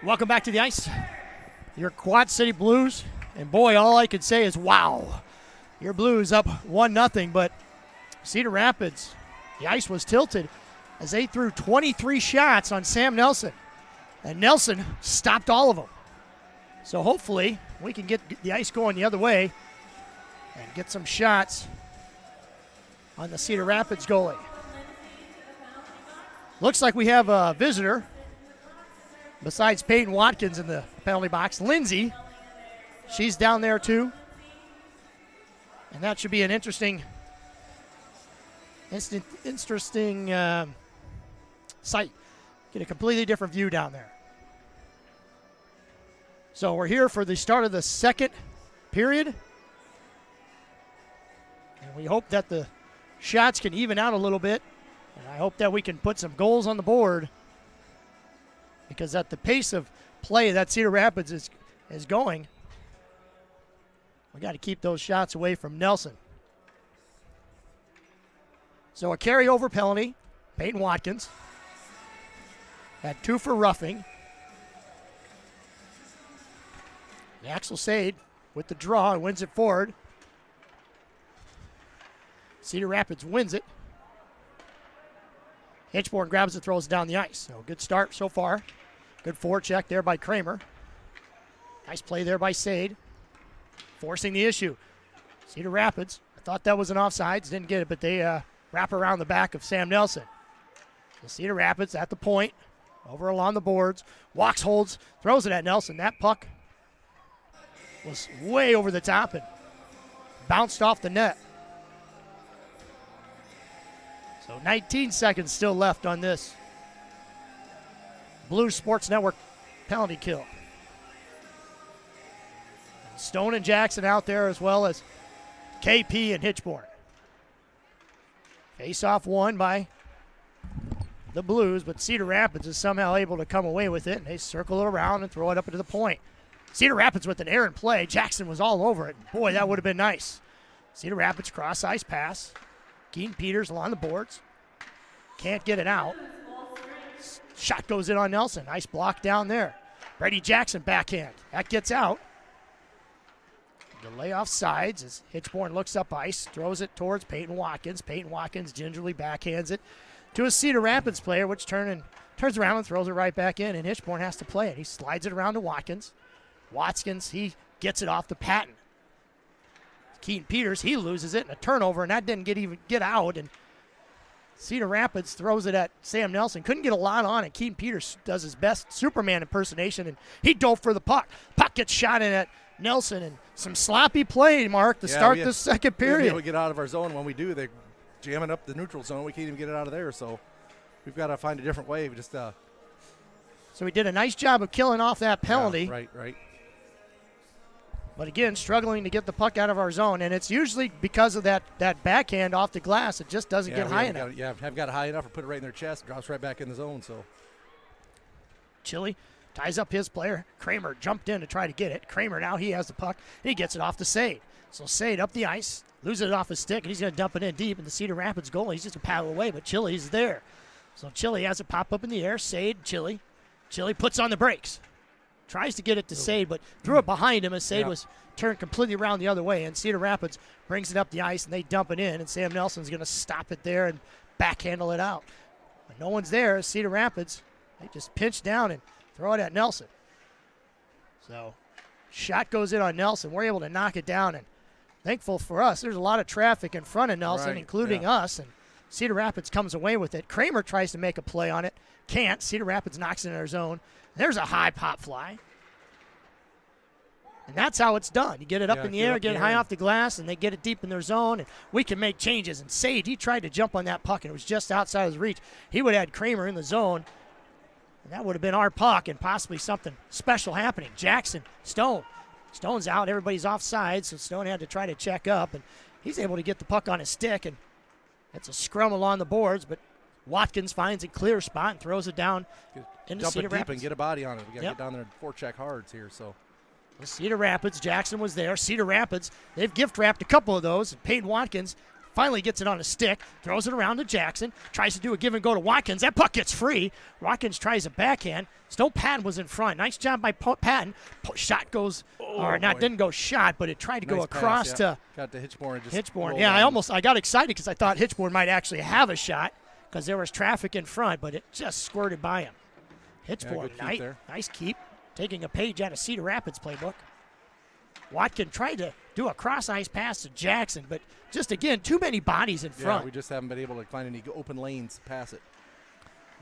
Welcome back to the ice. Your Quad City Blues. And boy, all I could say is wow. Your Blues up 1-0, but Cedar Rapids, the ice was tilted as they threw 23 shots on Sam Nelson. And Nelson stopped all of them. So hopefully we can get the ice going the other way and get some shots on the Cedar Rapids goalie. Looks like we have a visitor besides Peyton Watkins in the penalty box. Lindsay, she's down there too. And that should be an interesting sight. Get a completely different view down there. So we're here for the start of the second period. And we hope that the shots can even out a little bit. And I hope that we can put some goals on the board, because at the pace of play that Cedar Rapids is going, we got to keep those shots away from Nelson. So a carryover penalty, Peyton Watkins. Had 2 for roughing. Axel Sade with the draw and wins it forward. Cedar Rapids wins it. Hitchborn grabs it, throws it down the ice. So good start so far. Good forecheck there by Kramer. Nice play there by Sade. Forcing the issue. Cedar Rapids, I thought that was an offsides, didn't get it, but they wrap around the back of Sam Nelson. So Cedar Rapids at the point, over along the boards. Walks, holds, throws it at Nelson. That puck was way over the top and bounced off the net. So 19 seconds still left on this Blues Sports Network penalty kill. Stone and Jackson out there, as well as KP and Hitchborn. Face-off won by the Blues, but Cedar Rapids is somehow able to come away with it, and they circle it around and throw it up into the point. Cedar Rapids with an errant play. Jackson was all over it. Boy, that would have been nice. Cedar Rapids cross-ice pass. Keen Peters along the boards. Can't get it out. Shot goes in on Nelson. Nice block down there. Brady Jackson backhand. That gets out. Delay off sides as Hitchborn looks up ice, throws it towards Peyton Watkins. Peyton Watkins gingerly backhands it to a Cedar Rapids player, which turns around and throws it right back in, and Hitchborn has to play it. He slides it around to Watkins. Watkins, he gets it off the Patton. Keaton Peters, he loses it in a turnover, and that didn't get out, and Cedar Rapids throws it at Sam Nelson. Couldn't get a lot on it. Keaton Peters does his best Superman impersonation, and he dove for the puck. Puck gets shot in at Nelson, and some sloppy play, Mark, to start the second period. We get out of our zone. When we do, they're jamming up the neutral zone. We can't even get it out of there, so we've got to find a different way. So we did a nice job of killing off that penalty. Yeah, right. But again, struggling to get the puck out of our zone, and it's usually because of that backhand off the glass. It just doesn't get high enough. Have got it high enough or put it right in their chest, drops right back in the zone. So Chile ties up his player. Kramer jumped in to try to get it. Kramer now, he has the puck, and he gets it off to Sade. So Sade up the ice, loses it off his stick, and he's going to dump it in deep, and the Cedar Rapids goalie, he's just going to paddle away, but Chile's there. So Chile has it pop up in the air. Sade, Chile puts on the brakes. Tries to get it to Sade, but threw it behind him as Sade was turned completely around the other way, and Cedar Rapids brings it up the ice, and they dump it in, and Sam Nelson's going to stop it there and backhandle it out. When no one's there, Cedar Rapids, they just pinch down and throw it at Nelson. So shot goes in on Nelson. We're able to knock it down, and thankful for us, there's a lot of traffic in front of Nelson, including us, and Cedar Rapids comes away with it. Kramer tries to make a play on it. Can't. Cedar Rapids knocks it in their zone. There's a high pop fly. And that's how it's done. You get it up in the air, get it high off the glass, and they get it deep in their zone, and we can make changes. And Sade, he tried to jump on that puck, and it was just outside his reach. He would have had Kramer in the zone, and that would have been our puck and possibly something special happening. Jackson, Stone. Stone's out. Everybody's offside, so Stone had to try to check up, and he's able to get the puck on his stick, and it's a scrum along the boards, but Watkins finds a clear spot and throws it down into Cedar Rapids. Dump it deep and get a body on it. We got to get down there and forecheck hards here. So Cedar Rapids, Jackson was there. Cedar Rapids, they've gift wrapped a couple of those. And Peyton Watkins Finally gets it on a stick, throws it around to Jackson, tries to do a give and go to Watkins. That puck gets free. Watkins tries a backhand. Still Patton was in front. Nice job by Patton. Shot goes, didn't go shot, but it tried to go across to got to Hitchborn. Hitchborn. Yeah, I got excited because I thought Hitchborn might actually have a shot because there was traffic in front, but it just squirted by him. Hitchborn, nice keep. Taking a page out of Cedar Rapids playbook. Watkins tried to do a cross-ice pass to Jackson, but just, again, too many bodies in front. Yeah, we just haven't been able to find any open lanes to pass it.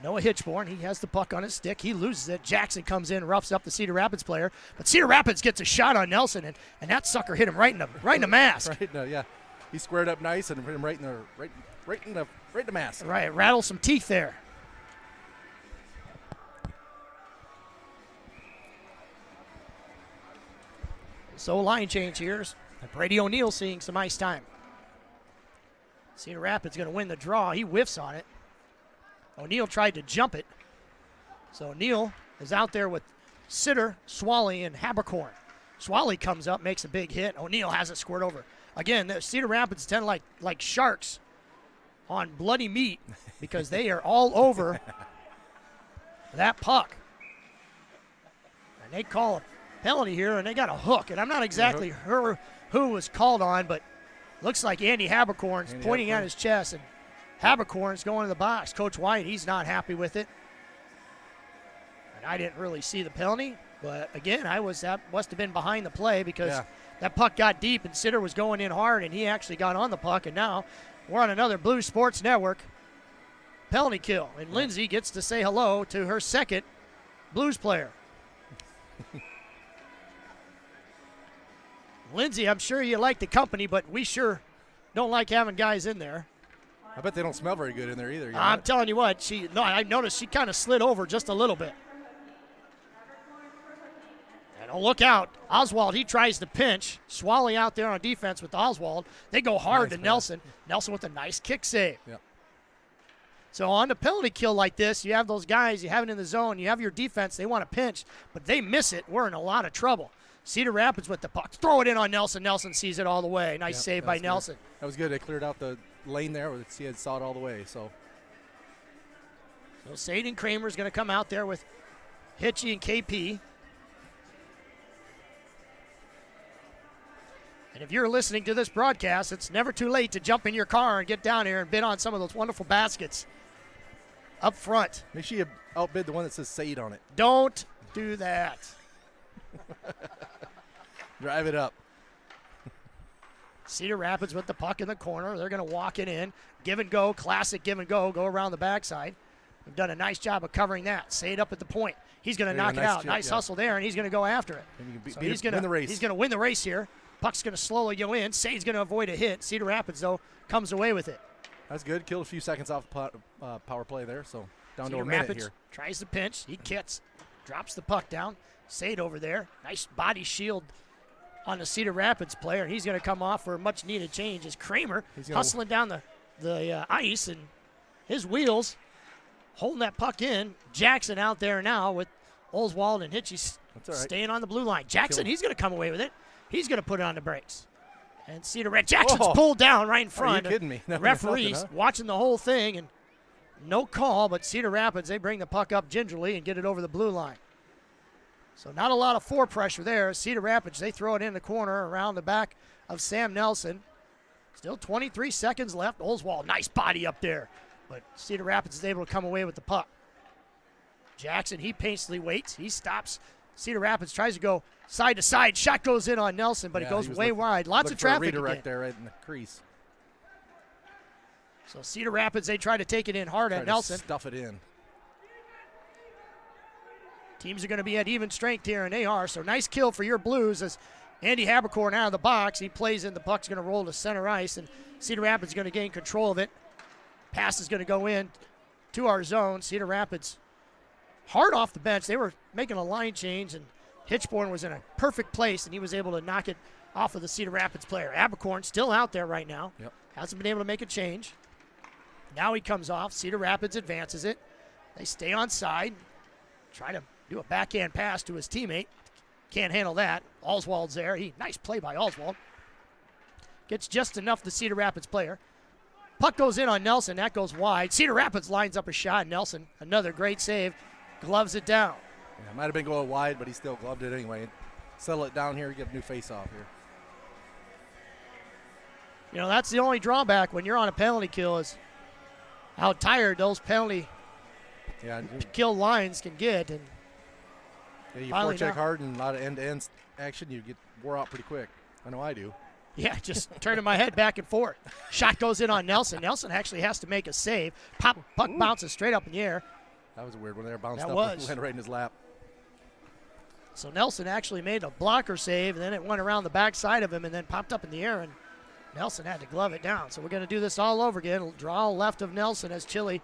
Noah Hitchborn, he has the puck on his stick. He loses it. Jackson comes in, roughs up the Cedar Rapids player, but Cedar Rapids gets a shot on Nelson, and that sucker hit him right in the mask. Yeah. He squared up nice and hit him right in the mask. Right, rattled some teeth there. So line change here. Brady O'Neill seeing some ice time. Cedar Rapids going to win the draw. He whiffs on it. O'Neill tried to jump it. So O'Neill is out there with Sitter, Swally, and Habercorn. Swally comes up, makes a big hit. O'Neill has it squirt over. Again, the Cedar Rapids tend like sharks on bloody meat because they are all over that puck. And they call a penalty here, and they got a hook. And I'm not exactly sure who was called on, but looks like Andy Habercorn's pointing at his chest, and Habercorn's going to the box. Coach White, he's not happy with it. And I didn't really see the penalty, but again, that must have been behind the play because that puck got deep, and Sitter was going in hard, and he actually got on the puck, and now we're on another Blues Sports Network penalty kill, and Lindsay gets to say hello to her second Blues player. Lindsay, I'm sure you like the company, but we sure don't like having guys in there. I bet they don't smell very good in there either. I'm telling you what, I noticed she kind of slid over just a little bit. And look out. Oswald, he tries to pinch. Swally out there on defense with Oswald. They go hard to Nelson. Nelson with a nice kick save. Yep. So on the penalty kill like this, you have those guys, you have it in the zone, you have your defense, they want to pinch, but they miss it. We're in a lot of trouble. Cedar Rapids with the puck. Throw it in on Nelson. Nelson sees it all the way. Nice save by Nelson. That was good. They cleared out the lane there. He had saw it all the way. So Saden Kramer's going to come out there with Hitchy and KP. And if you're listening to this broadcast, it's never too late to jump in your car and get down here and bid on some of those wonderful baskets up front. Make sure you outbid the one that says Sade on it. Don't do that. Drive it up. Cedar Rapids with the puck in the corner. They're going to walk it in. Give and go, classic give and go around the backside. They've done a nice job of covering that. Sade up at the point. He's going to knock it out. Nice hustle there, and he's going to go after it. He's going to win the race. He's going to win the race here. Puck's going to slowly go in. Sade's going to avoid a hit. Cedar Rapids, though, comes away with it. That's good. Killed a few seconds off power play there, so down Cedar to a minute Rapids here. Tries to pinch. He kits. Drops the puck down. Sade over there. Nice body shield on the Cedar Rapids player, and he's going to come off for a much-needed change as Kramer hustling down the ice, and his wheels holding that puck in. Jackson out there now with Oswald and Hitchy staying on the blue line. Jackson, he's going to come away with it. He's going to put it on the brakes. And Cedar Rapids, Jackson's pulled down right in front. Are you kidding me? Referees watching the whole thing, and no call, but Cedar Rapids, they bring the puck up gingerly and get it over the blue line. So not a lot of fore pressure there. Cedar Rapids, they throw it in the corner around the back of Sam Nelson. Still 23 seconds left. Oswald, nice body up there. But Cedar Rapids is able to come away with the puck. Jackson, he patiently waits. He stops. Cedar Rapids tries to go side to side. Shot goes in on Nelson, but it goes way wide. Lots of traffic redirect again. there right in the crease. So Cedar Rapids, they try to take it in hard at Nelson. Stuff it in. Teams are going to be at even strength here, and they are. So nice kill for your Blues as Andy Habercorn out of the box. He plays in. The puck's going to roll to center ice, and Cedar Rapids is going to gain control of it. Pass is going to go in to our zone. Cedar Rapids hard off the bench. They were making a line change, and Hitchborn was in a perfect place, and he was able to knock it off of the Cedar Rapids player. Habercorn still out there right now. Yep. Hasn't been able to make a change. Now he comes off. Cedar Rapids advances it. They stay on side. Try to do a backhand pass to his teammate. Can't handle that. Oswald's there. Nice play by Oswald. Gets just enough the Cedar Rapids player. puck goes in on Nelson. That goes wide. Cedar Rapids lines up a shot. Nelson, another great save, gloves it down. Yeah, might have been going wide, but he still gloved it anyway. Settle it down here, get a new face-off here. You know, that's the only drawback when you're on a penalty kill is how tired those penalty kill lines can get. And yeah, you forecheck hard and a lot of end-to-end action, you get wore out pretty quick. I know I do. Yeah, just turning my head back and forth. Shot goes in on Nelson. Nelson actually has to make a save. Puck bounces straight up in the air. That was a weird one there. Bounced That up was. and went right in his lap. So Nelson actually made a blocker save, and then it went around the backside of him and then popped up in the air, and Nelson had to glove it down. So we're going to do this all over again. Draw left of Nelson as Chile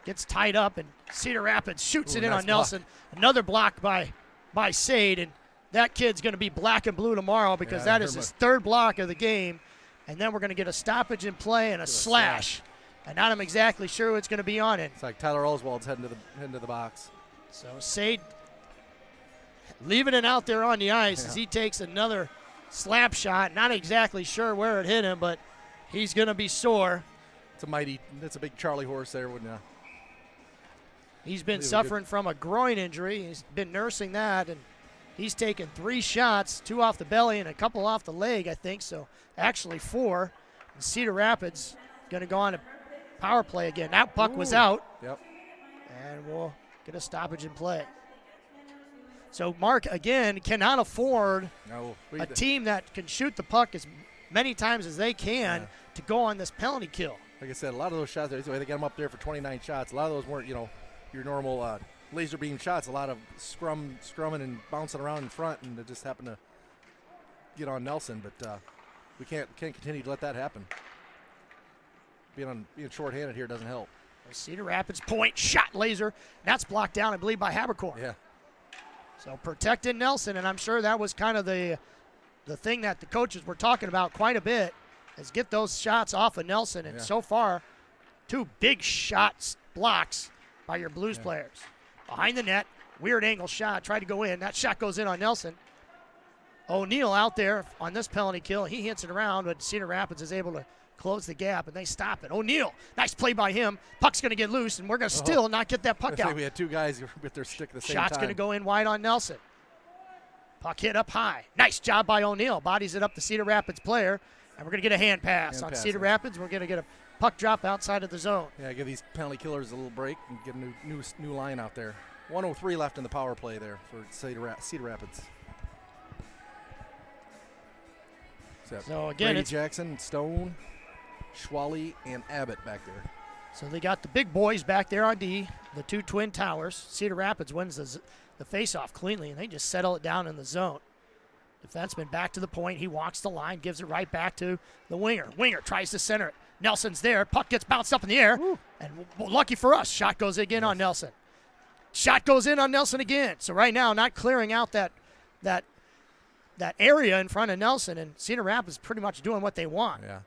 gets tied up, and Cedar Rapids shoots it in nice on Nelson. Another block by Sade, and that kid's going to be black and blue tomorrow because that is his third block of the game. And then we're going to get a stoppage in play and a slash. And not I'm exactly sure what's going to be on it. It's like Tyler Oswald's heading to the box. So Sade leaving it out there on the ice as he takes another slap shot. Not exactly sure where it hit him, but he's going to be sore. That's a big Charlie horse there, wouldn't you? He's been suffering from a groin injury. He's been nursing that, and he's taken 3 shots, 2 off the belly and a couple off the leg, I think. So actually 4. And Cedar Rapids going to go on a power play again. That puck was out. Yep. And we'll get a stoppage in play. So Mark, again, cannot afford a team that can shoot the puck as many times as they can to go on this penalty kill. Like I said, a lot of those shots, they got them up there for 29 shots. A lot of those weren't, your normal laser beam shots. A lot of scrumming and bouncing around in front, and it just happened to get on Nelson. But we can't continue to let that happen. Being shorthanded here doesn't help. Cedar Rapids point, shot laser. That's blocked down, I believe, by Habercorn. Yeah. So protecting Nelson, and I'm sure that was kind of the thing that the coaches were talking about quite a bit, is get those shots off of Nelson. And so far, 2 big shots blocks by your Blues players. Behind the net, weird angle shot, tried to go in. That shot goes in on Nelson. O'Neal out there on this penalty kill. He hits it around, but Cedar Rapids is able to close the gap, and they stop it. O'Neal, nice play by him. Puck's going to get loose, and we're going to still not get that puck out. We had 2 guys with their stick at the same time. Shot's going to go in wide on Nelson. Puck hit up high. Nice job by O'Neal. Bodies it up to Cedar Rapids player, and we're going to get a hand pass on Cedar Rapids. We're going to get a puck drop outside of the zone. Yeah, give these penalty killers a little break and get a new line out there. 1:03 left in the power play there for Cedar Rapids. So again, Brady Jackson, Stone, Schwally, and Abbott back there. So they got the big boys back there on D, the 2 twin towers. Cedar Rapids wins the faceoff cleanly, and they just settle it down in the zone. Defenseman back to the point. He walks the line, gives it right back to the winger. Winger tries to center it. Nelson's there. Puck gets bounced up in the air, and lucky for us, shot goes again on Nelson. Shot goes in on Nelson again. So right now, not clearing out that area in front of Nelson, and Cedar Rapids pretty much doing what they want. Yeah,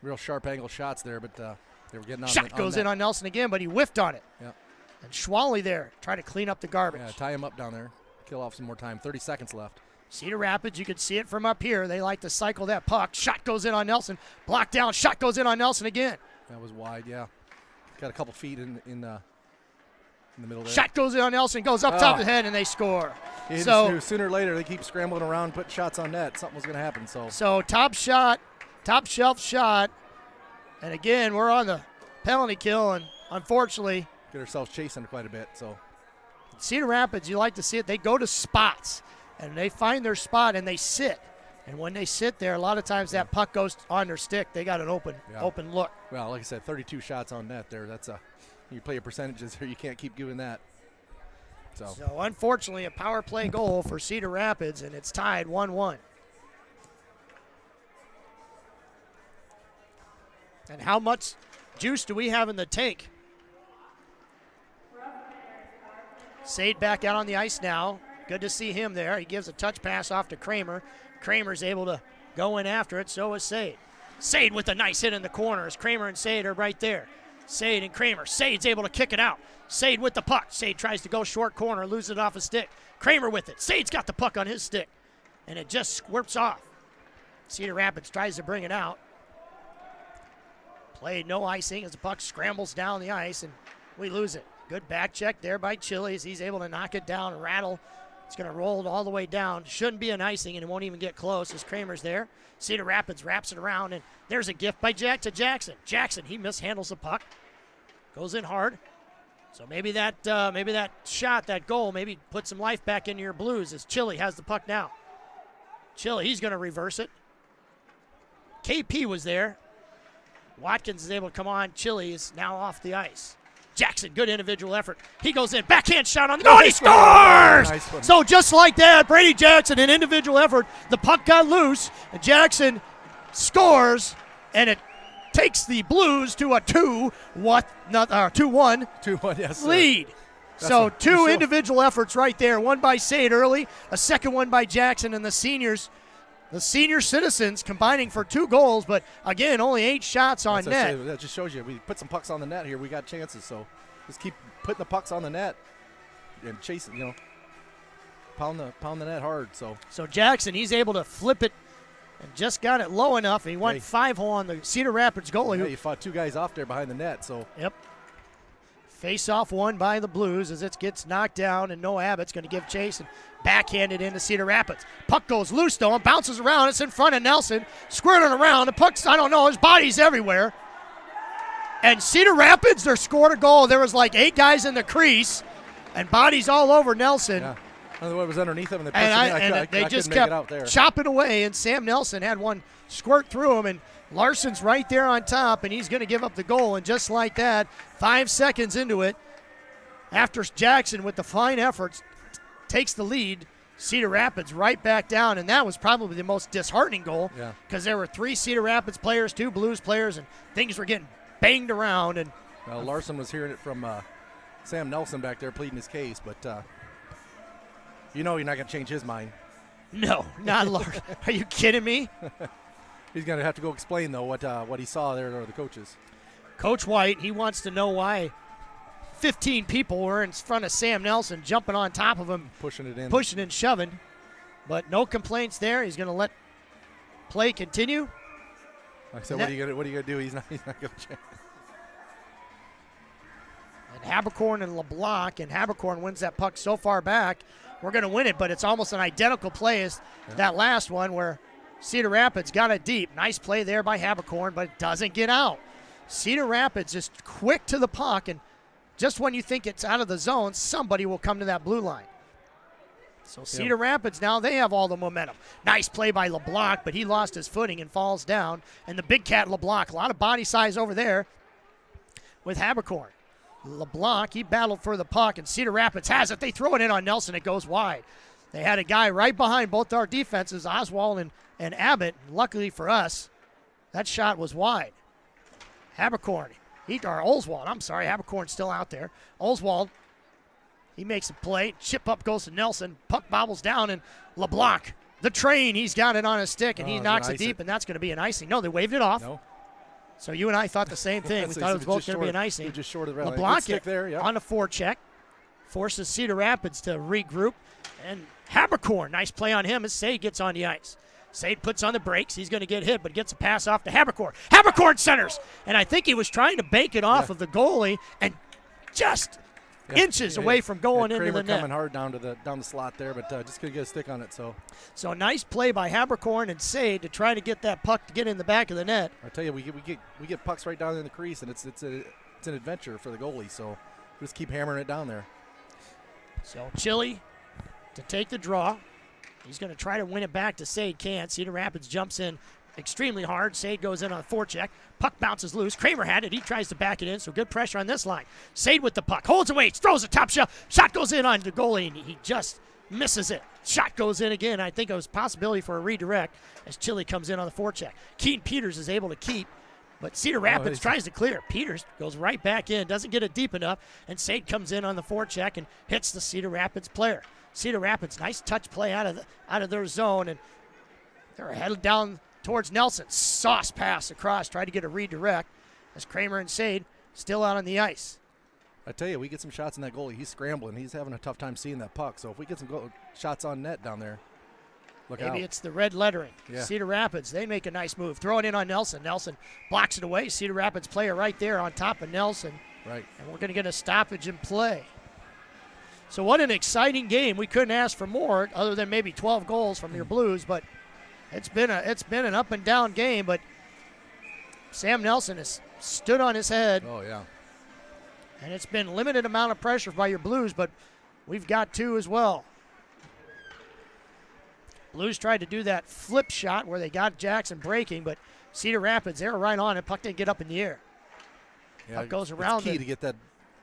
real sharp angle shots there, but they were getting on. Shot goes in on Nelson again, but he whiffed on it. Yep. And Schwally there, trying to clean up the garbage. Yeah, tie him up down there. Kill off some more time. 30 seconds left. Cedar Rapids, you can see it from up here. They like to cycle that puck. Shot goes in on Nelson. Blocked down. Shot goes in on Nelson again. That was wide, yeah. Got a couple feet in the middle there. Shot goes in on Nelson, goes up top of the head, and they score. You So just knew sooner or later they keep scrambling around, putting shots on net. Something was going to happen. So top shelf shot. And again, we're on the penalty kill, and unfortunately, get ourselves chasing quite a bit. So Cedar Rapids, you like to see it. They go to spots, and they find their spot, and they sit. And when they sit there, a lot of times that puck goes on their stick. They got an open look. Well, like I said, 32 shots on net there. You play your percentages here. You can't keep doing that. So unfortunately, a power play goal for Cedar Rapids, and it's tied 1-1. And how much juice do we have in the tank? Sade back out on the ice now. Good to see him there. He gives a touch pass off to Kramer. Kramer's able to go in after it. So is Sade. Sade with a nice hit in the corners. Kramer and Sade are right there. Sade and Kramer. Sade's able to kick it out. Sade with the puck. Sade tries to go short corner, loses it off his stick. Kramer with it. Sade's got the puck on his stick, and it just squirts off. Cedar Rapids tries to bring it out. Play no icing as the puck scrambles down the ice, and we lose it. Good back check there by Chili's. He's able to knock it down and rattle. It's going to roll it all the way down. Shouldn't be an icing, and it won't even get close as Kramer's there. Cedar Rapids wraps it around, and there's a gift by Jackson. Jackson, he mishandles the puck. Goes in hard. So maybe that shot, that goal, maybe put some life back into your Blues as Chili has the puck now. Chili, he's going to reverse it. KP was there. Watkins is able to come on. Chili is now off the ice. Jackson, good individual effort. He goes in, backhand shot on the goal, he scores! Nice one. So just like that, Brady Jackson, an individual effort. The puck got loose, and Jackson scores, and it takes the Blues to a 2-1 2-1, yes, sir. lead. So two individual efforts right there. One by Sade early, a second one by Jackson, and the senior citizens combining for 2 goals, but again, only 8 shots on net. That just shows you we put some pucks on the net here. We got chances, so just keep putting the pucks on the net and chase it. Pound the net hard. So Jackson, he's able to flip it and just got it low enough. He went 5-hole on the Cedar Rapids goalie. Yeah, you fought 2 guys off there behind the net. So yep. Face-off won by the Blues as it gets knocked down, and Noah Abbott's going to give chase and backhanded into Cedar Rapids. Puck goes loose, though, and bounces around. It's in front of Nelson. Squirting around. The puck's, I don't know, his body's everywhere. And Cedar Rapids, they scored a goal. There was like 8 guys in the crease, and bodies all over Nelson. yeah, I don't know what was underneath him, and They just kept chopping away, and Sam Nelson had one squirt through him, and Larson's right there on top, and he's going to give up the goal. And just like that, 5 seconds into it, after Jackson with the fine efforts takes the lead, Cedar Rapids right back down, and that was probably the most disheartening goal because there were 3 Cedar Rapids players, 2 Blues players, and things were getting banged around. And Larson was hearing it from Sam Nelson back there pleading his case, but you're not going to change his mind. No, not Larson. Are you kidding me? He's going to have to go explain, though, what he saw there to the coaches. Coach White, he wants to know why 15 people were in front of Sam Nelson, jumping on top of him, pushing and shoving. But no complaints there. He's going to let play continue. Like I said, what are you going to do? He's not going to change. And Habercorn and LeBlanc, and Habercorn wins that puck so far back. We're going to win it, but it's almost an identical play as that last one where Cedar Rapids got it deep. Nice play there by Habercorn, but it doesn't get out. Cedar Rapids just quick to the puck, and just when you think it's out of the zone, somebody will come to that blue line. So Cedar Rapids now, they have all the momentum. Nice play by LeBlanc, but he lost his footing and falls down. And the big cat LeBlanc, a lot of body size over there with Habercorn. LeBlanc, he battled for the puck, and Cedar Rapids has it. They throw it in on Nelson. It goes wide. They had a guy right behind both our defenses, Oswald and Abbott. Luckily for us, that shot was wide. Habercorn, Oswald, I'm sorry, Habercorn's still out there. Oswald, he makes a play. Chip up goes to Nelson. Puck bobbles down, and LeBlanc, the train, he's got it on his stick, and he knocks it deep, and that's going to be an icing. No, they waved it off. No. So you and I thought the same thing. We thought it was both going to be an icing. Just short of the LeBlanc there, on the forecheck forces Cedar Rapids to regroup, and Habercorn, nice play on him as Sade gets on the ice. Sade puts on the brakes. He's going to get hit, but gets a pass off to Habercorn. Habercorn centers, and I think he was trying to bank it off of the goalie and just inches away from going into the net. Coming hard down the slot there, but just couldn't get a stick on it. So nice play by Habercorn and Sade to try to get that puck to get in the back of the net. I tell you, we get pucks right down in the crease, and it's an adventure for the goalie. So just keep hammering it down there. So Chili to take the draw. He's going to try to win it back to Sade. Can't. Cedar Rapids jumps in extremely hard. Sade goes in on a forecheck. Puck bounces loose. Kramer had it. He tries to back it in, so good pressure on this line. Sade with the puck. Holds away. Throws a top shot. Shot goes in on the goalie, and he just misses it. Shot goes in again. I think it was a possibility for a redirect as Chili comes in on the forecheck. Keaton Peters is able to keep, but Cedar Rapids tries to clear. Peters goes right back in. Doesn't get it deep enough, and Sade comes in on the forecheck and hits the Cedar Rapids player. Cedar Rapids, nice touch play out of their zone, and they're headed down towards Nelson. Sauce pass across, try to get a redirect as Kramer and Sade still out on the ice. I tell you, we get some shots in that goalie. He's scrambling. He's having a tough time seeing that puck. So if we get some shots on net down there, Maybe out. it's the red lettering. Yeah. Cedar Rapids, they make a nice move. Throw it in on Nelson. Nelson blocks it away. Cedar Rapids player right there on top of Nelson. Right. And we're going to get a stoppage in play. So what an exciting game. We couldn't ask for more other than maybe 12 goals from your Blues, but it's been an up and down game, but Sam Nelson has stood on his head. Oh, yeah. And it's been limited amount of pressure by your Blues, but we've got two as well. Blues tried to do that flip shot where they got Jackson breaking, but Cedar Rapids, they were right on it. Puck didn't get up in the air. Yeah, Puck goes it's around key it. to get that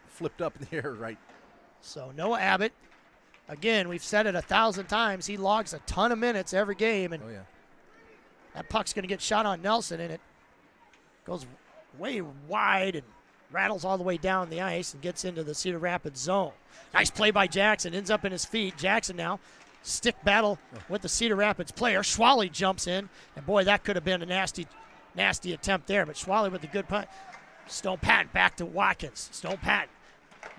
flipped up in the air right. So Noah Abbott, again, we've said it 1,000 times. He logs a ton of minutes every game, and Oh, yeah. that puck's going to get shot on Nelson, and it goes way wide and rattles all the way down the ice and gets into the Cedar Rapids zone. Nice play by Jackson. Ends up in his feet. Jackson now stick battle with the Cedar Rapids player. Schwally jumps in, and boy, that could have been a nasty attempt there. But Schwally with the good punt. Stone Patton back to Watkins. Stone Patton.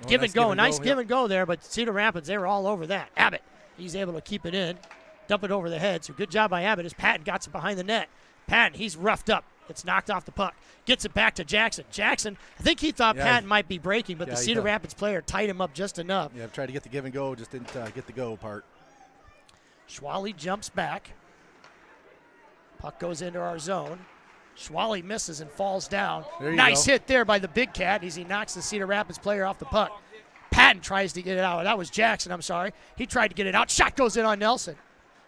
Give and go. Nice give and go there, but Cedar Rapids, they were all over that. Abbott, he's able to keep it in, dump it over the head. So good job by Abbott as Patton got it behind the net. Patton, he's roughed up. It's knocked off the puck. Gets it back to Jackson. Jackson, I think he thought Patton might be breaking, but the Cedar Rapids player tied him up just enough. Yeah, tried to get the give and go, just didn't get the go part. Schwally jumps back. Puck goes into our zone. Schwally misses and falls down. Nice hit there by the big cat as he knocks the Cedar Rapids player off the puck. Patton tries to get it out. That was Jackson, I'm sorry. He tried to get it out. Shot goes in on Nelson.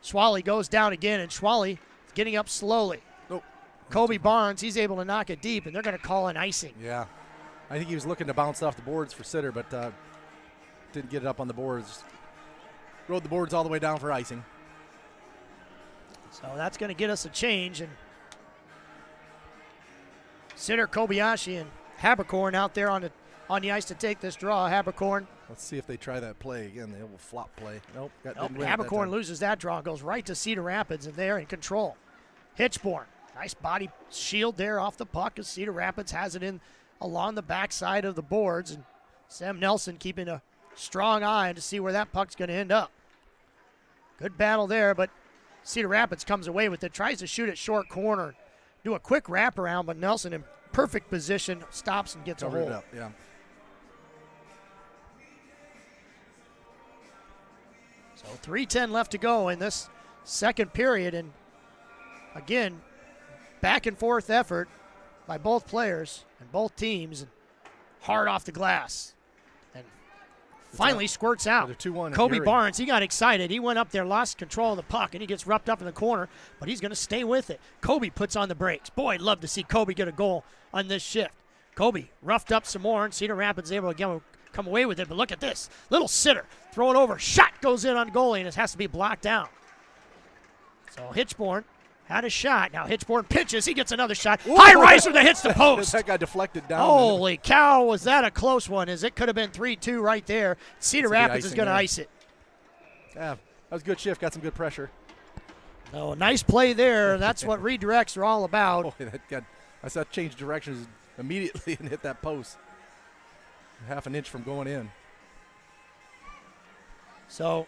Schwally goes down again, and Schwally is getting up slowly. Nope. Kobe Barnes, he's able to knock it deep, and they're going to call an icing. Yeah. I think he was looking to bounce off the boards for Cedar, but didn't get it up on the boards. Rode the boards all the way down for icing. So that's going to get us a change. And Cedar, Kobayashi, and Habercorn out there on the ice to take this draw. Habercorn. Let's see if they try that play again, the old flop play. Nope. Habercorn loses that draw, goes right to Cedar Rapids, and they're in control. Hitchborn, nice body shield there off the puck as Cedar Rapids has it in along the backside of the boards. And Sam Nelson keeping a strong eye to see where that puck's going to end up. Good battle there, but Cedar Rapids comes away with it, tries to shoot it short corner, do a quick wraparound, but Nelson in perfect position stops and gets a hold. Up, yeah. So 3:10 left to go in this second period, and again, back and forth effort by both players and both teams, and hard off the glass. And finally squirts out. 2-1. Kobe Barnes, he got excited. He went up there, lost control of the puck, and he gets roughed up in the corner, but he's going to stay with it. Kobe puts on the brakes. Boy, I'd love to see Kobe get a goal on this shift. Kobe roughed up some more, and Cedar Rapids able to come away with it, but look at this. Little sitter, throw it over. Shot goes in on goalie, and it has to be blocked down. So Hitchborn had a shot. Now Hitchborn pitches. He gets another shot. Ooh. High riser that hits the post. That guy deflected down. Holy cow, was that a close one? As it could have been 3-2 right there. Cedar Rapids is going to ice it. Yeah, that was a good shift. Got some good pressure. Oh, nice play there. That's what redirects are all about. Oh, I saw it change directions immediately and hit that post. Half an inch from going in. So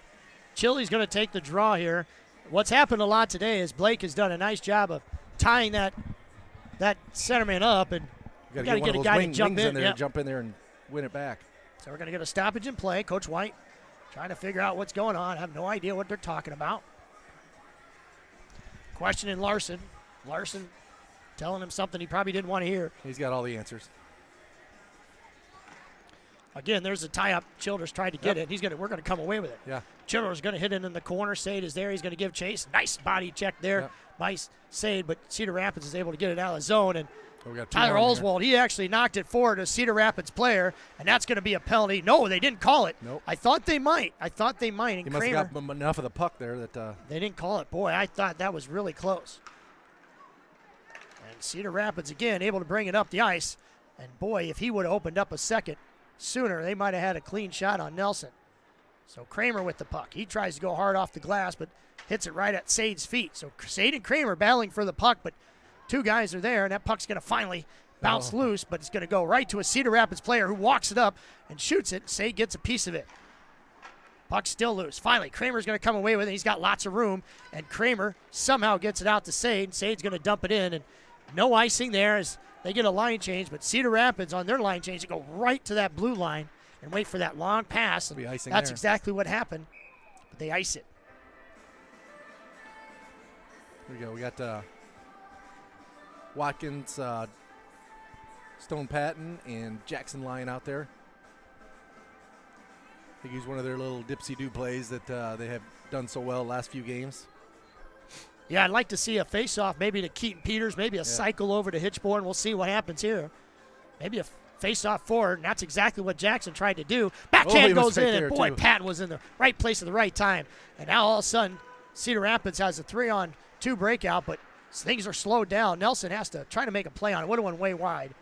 Chili's going to take the draw here. What's happened a lot today is Blake has done a nice job of tying that centerman up, and you got to get a guy to jump in there, yep. Jump in there and win it back. So we're going to get a stoppage in play. Coach White trying to figure out what's going on. I have no idea what they're talking about. Questioning Larson. Larson telling him something he probably didn't want to hear. He's got all the answers. Again, there's a tie-up. Childers tried to get it. We're going to come away with it. Yeah. Childers going to hit it in the corner. Sade is there. He's going to give chase. Nice body check there by Sade, but Cedar Rapids is able to get it out of the zone. And Tyler Oswald, he actually knocked it forward to Cedar Rapids player, and that's going to be a penalty. No, they didn't call it. Nope. I thought they might. And he must have got enough of the puck there that they didn't call it. Boy, I thought that was really close. And Cedar Rapids, again, able to bring it up the ice. And, boy, if he would have opened up a second sooner, they might have had a clean shot on Nelson. So Kramer with the puck. He tries to go hard off the glass, but hits it right at Sade's feet. So Sade and Kramer battling for the puck, but two guys are there, and that puck's going to finally bounce loose, but it's going to go right to a Cedar Rapids player who walks it up and shoots it. Sade gets a piece of it. Puck's still loose. Finally, Kramer's going to come away with it. He's got lots of room, and Kramer somehow gets it out to Sade. Sade's going to dump it in, and no icing there as they get a line change, but Cedar Rapids on their line change, they go right to that blue line and wait for that long pass. And that's exactly what happened, but they ice it. Here we go. We got Watkins, Stone Patton, and Jackson Lyon out there. I think he's one of their little dipsy-do plays that they have done so well the last few games. Yeah, I'd like to see a face-off maybe to Keaton Peters, maybe a cycle over to Hitchborn. We'll see what happens here. Maybe a face-off forward, and that's exactly what Jackson tried to do. Backhand goes in, and boy, Patton was in the right place at the right time. And now all of a sudden, Cedar Rapids has a 3-on-2 breakout, but things are slowed down. Nelson has to try to make a play on it. Would have went way wide.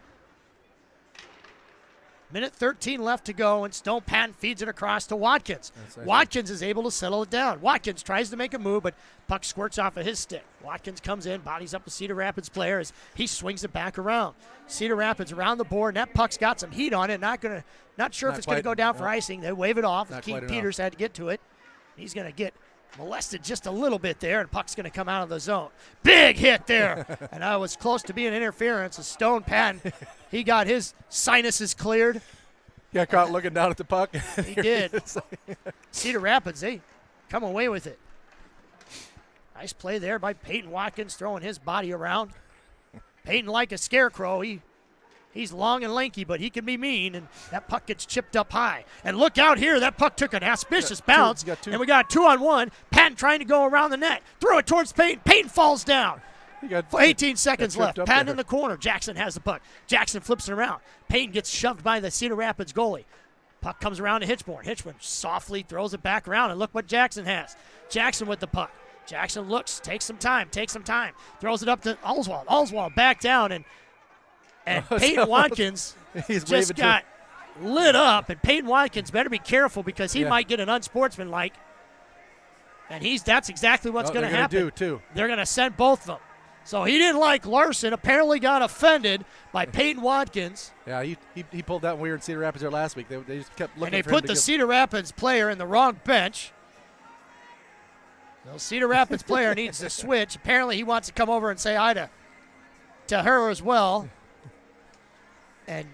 Minute 13 left to go, and Stone Patton feeds it across to Watkins. Watkins is able to settle it down. Watkins tries to make a move, but puck squirts off of his stick. Watkins comes in, bodies up the Cedar Rapids player as he swings it back around. Cedar Rapids around the board, and that puck's got some heat on it. Not sure if it's going to go down for icing. They wave it off. Keaton Peters had to get to it. He's going to get molested just a little bit there, and puck's going to come out of the zone. Big hit there, and I was close to being interference. Stone Patton, he got his sinuses cleared. Got caught looking down at the puck. He did. Cedar Rapids, they come away with it. Nice play there by Peyton Watkins, throwing his body around. Peyton like a scarecrow. He's long and lanky, but he can be mean, and that puck gets chipped up high. And look out here, that puck took an auspicious bounce, and we got 2-on-1. Patton trying to go around the net. Throw it towards Peyton. Peyton falls down. 18 seconds left. Patton in the corner. Jackson has the puck. Jackson flips it around. Peyton gets shoved by the Cedar Rapids goalie. Puck comes around to Hitchborn. Hitchborn softly throws it back around, and look what Jackson has. Jackson with the puck. Jackson looks, takes some time. Throws it up to Oswald. Oswald back down, and Peyton Watkins just got lit up, and Peyton Watkins better be careful because he might get an unsportsmanlike. And that's exactly what's going to happen. They're going to send both of them. So he didn't like Larson, apparently got offended by Peyton Watkins. Yeah, he pulled that when we were in Cedar Rapids there last week. They just kept looking for him. And they put the Cedar Rapids player in the wrong bench. The Cedar Rapids player needs to switch. Apparently he wants to come over and say hi to her as well. And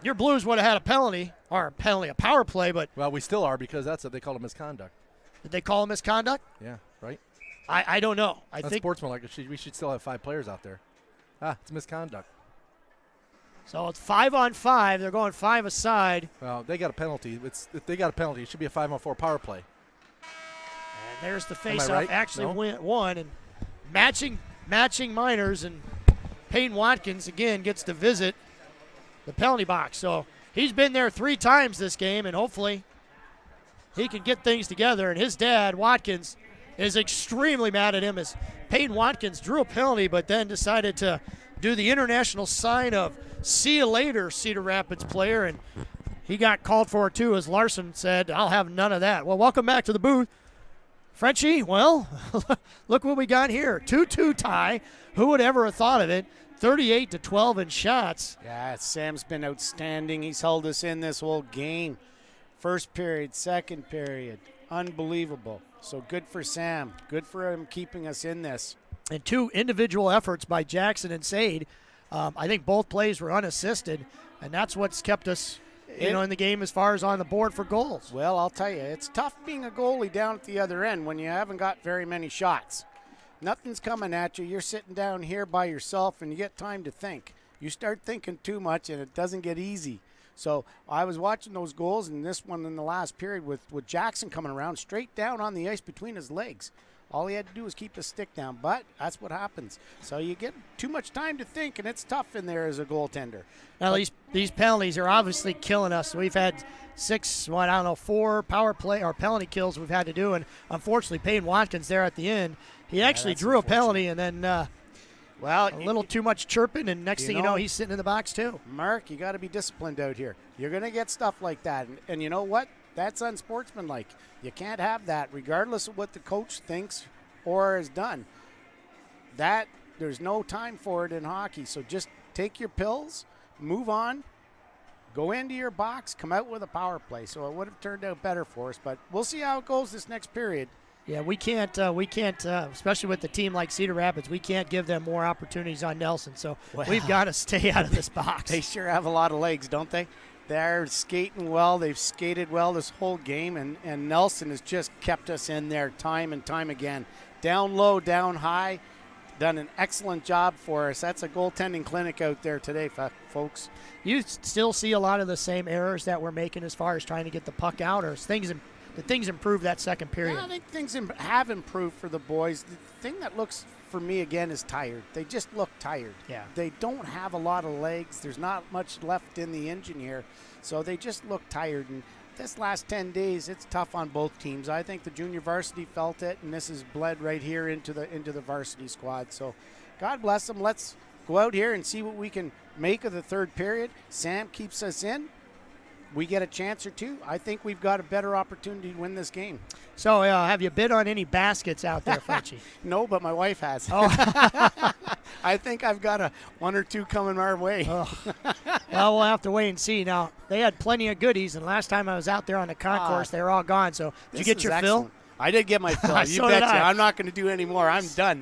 your Blues would have had a penalty, a power play, but... Well, we still are because that's what they call a misconduct. Did they call it misconduct? Yeah, right? I don't know. I think sportsmanlike. We should still have 5 players out there. It's misconduct. So it's 5-on-5. They're going 5 aside. Well, they got a penalty. If they got a penalty, it should be a 5-on-4 power play. And there's the face-off. Right? Actually won, and matching minors, and Peyton Watkins again gets to visit the penalty box. So he's been there 3 times this game, and hopefully he can get things together. And his dad, Watkins, is extremely mad at him as Peyton Watkins drew a penalty but then decided to do the international sign of see you later, Cedar Rapids player, and he got called for it too, as Larson said, I'll have none of that. Well, welcome back to the booth. Frenchie, well, look what we got here. 2-2 tie. Who would ever have thought of it? 38-12 in shots. Yeah, Sam's been outstanding. He's held us in this whole game. First period, second period. Unbelievable. So good for Sam. Good for him keeping us in this. And 2 individual efforts by Jackson and Sade. I think both plays were unassisted, and that's what's kept us in the game as far as on the board for goals. Well, I'll tell you, it's tough being a goalie down at the other end when you haven't got very many shots. Nothing's coming at you. You're sitting down here by yourself, and you get time to think. You start thinking too much, and it doesn't get easy. So I was watching those goals, and this one in the last period with Jackson coming around straight down on the ice between his legs. All he had to do was keep his stick down, but that's what happens. So you get too much time to think, and it's tough in there as a goaltender. Now, these penalties are obviously killing us. We've had 4 power play or penalty kills we've had to do, and unfortunately, Peyton Watkins there at the end, he actually drew a penalty, and then a little too much chirping, and next thing you know, he's sitting in the box too. Mark, you got to be disciplined out here. You're going to get stuff like that, and you know what? That's unsportsmanlike. You can't have that, regardless of what the coach thinks or has done. There's no time for it in hockey. So just take your pills, move on, go into your box, come out with a power play. So it would have turned out better for us, but we'll see how it goes this next period. Yeah, we can't, especially with a team like Cedar Rapids, we can't give them more opportunities on Nelson. So Well, we've got to stay out of this box. They sure have a lot of legs, don't they? They're skating well. They've skated well this whole game, and Nelson has just kept us in there time and time again. Down low, down high, done an excellent job for us. That's a goaltending clinic out there today, folks. You still see a lot of the same errors that we're making as far as trying to get the puck out, or did things improve that second period? Yeah, I think things have improved for the boys. The thing that looks for me again is tired. They just look tired. Yeah. They don't have a lot of legs. There's not much left in the engine here, so they just look tired. And this last 10 days, it's tough on both teams. I think the junior varsity felt it, and this has bled right here into the varsity squad. So God bless them. Let's go out here and see what we can make of the third period. Sam keeps us in. We get a chance or two. I think we've got a better opportunity to win this game. So have you bid on any baskets out there, Frenchie? No, but my wife has. Oh. I think I've got one or two coming our way. Oh. Well, we'll have to wait and see. Now, they had plenty of goodies, and last time I was out there on the concourse, they were all gone. So did you get your fill? I did get my fill. You So did betcha. I. I'm not going to do any more. I'm done.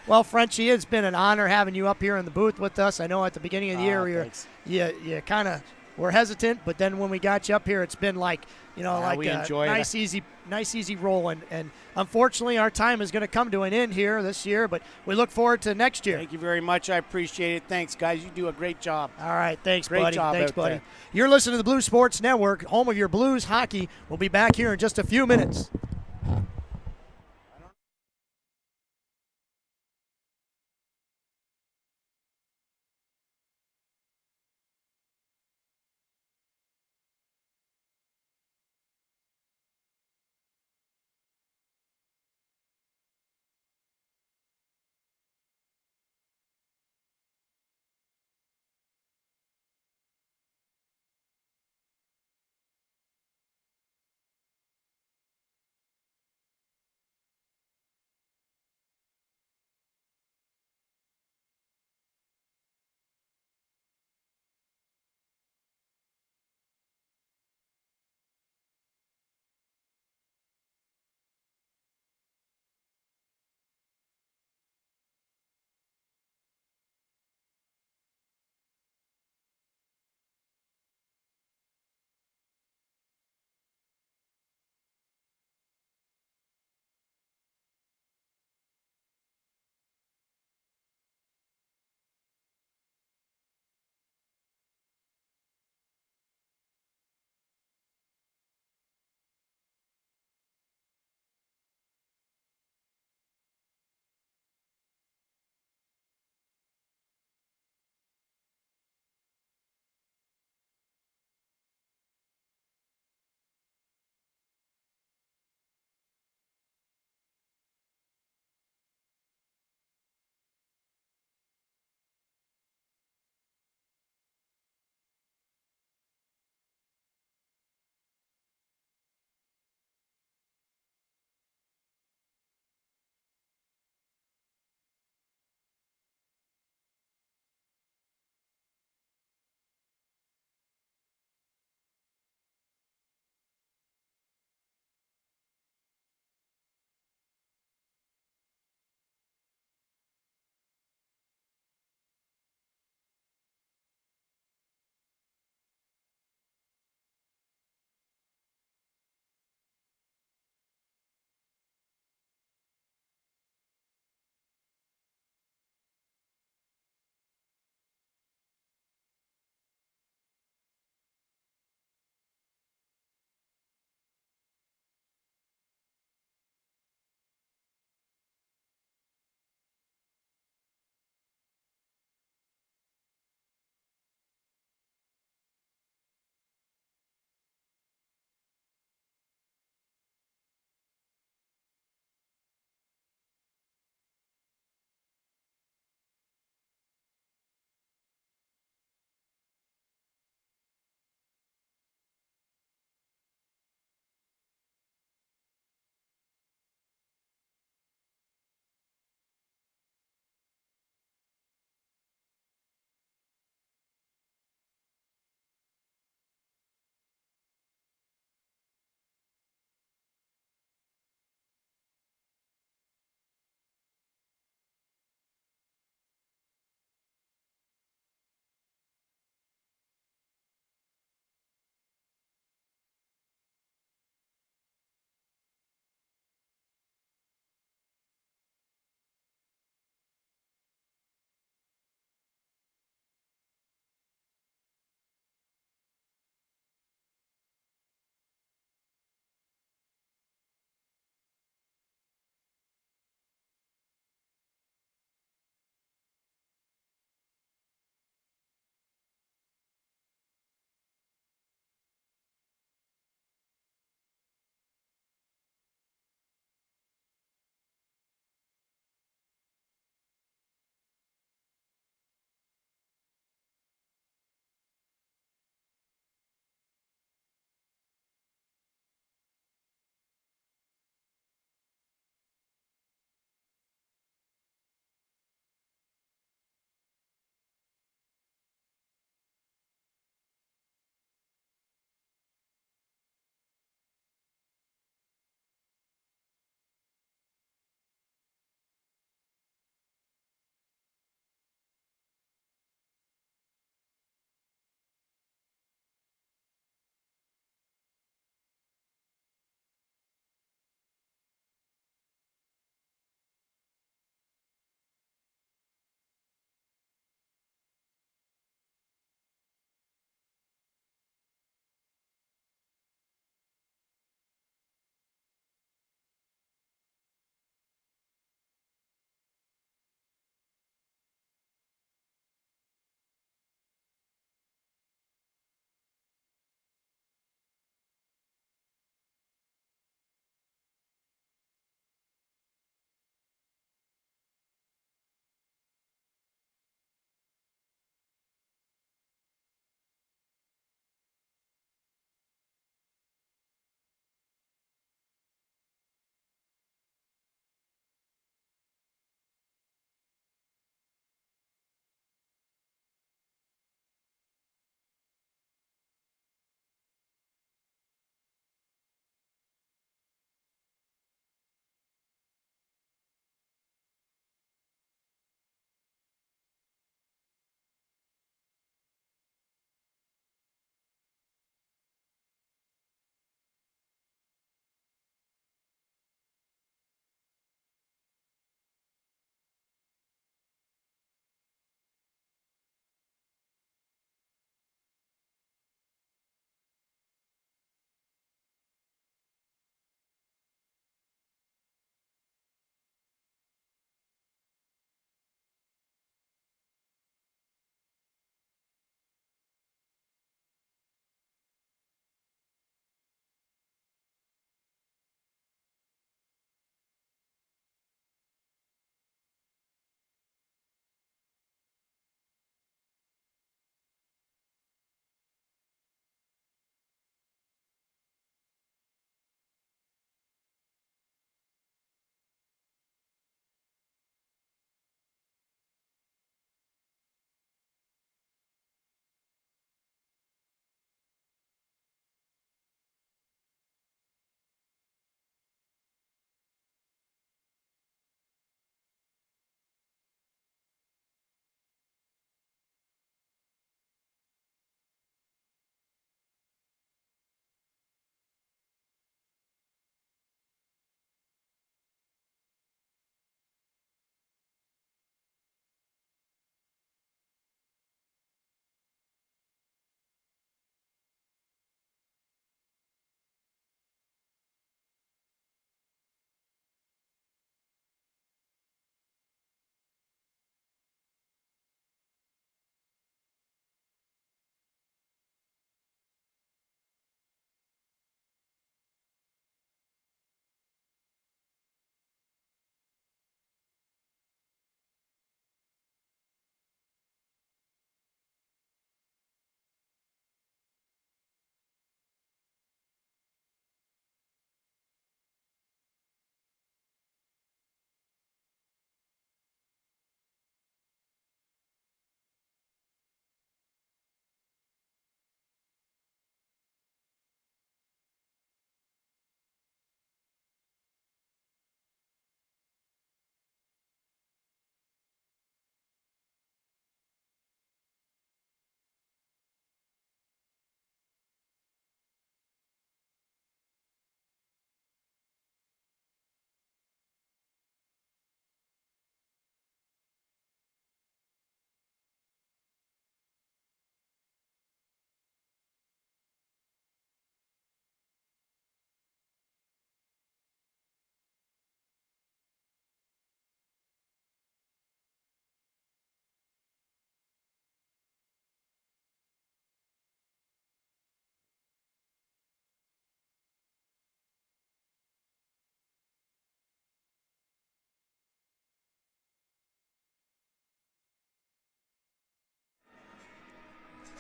Well, Frenchie, it's been an honor having you up here in the booth with us. I know at the beginning of the year thanks. you kind of were hesitant, but then when we got you up here, it's been like we enjoy nice easy roll. And unfortunately, our time is going to come to an end here this year, but we look forward to next year. Thank you very much. I appreciate it. Thanks, guys. You do a great job. All right, thanks, Great buddy. job Thanks, out buddy. there. You're listening to the Blue Sports Network, home of your Blues hockey. We'll be back here in just a few minutes.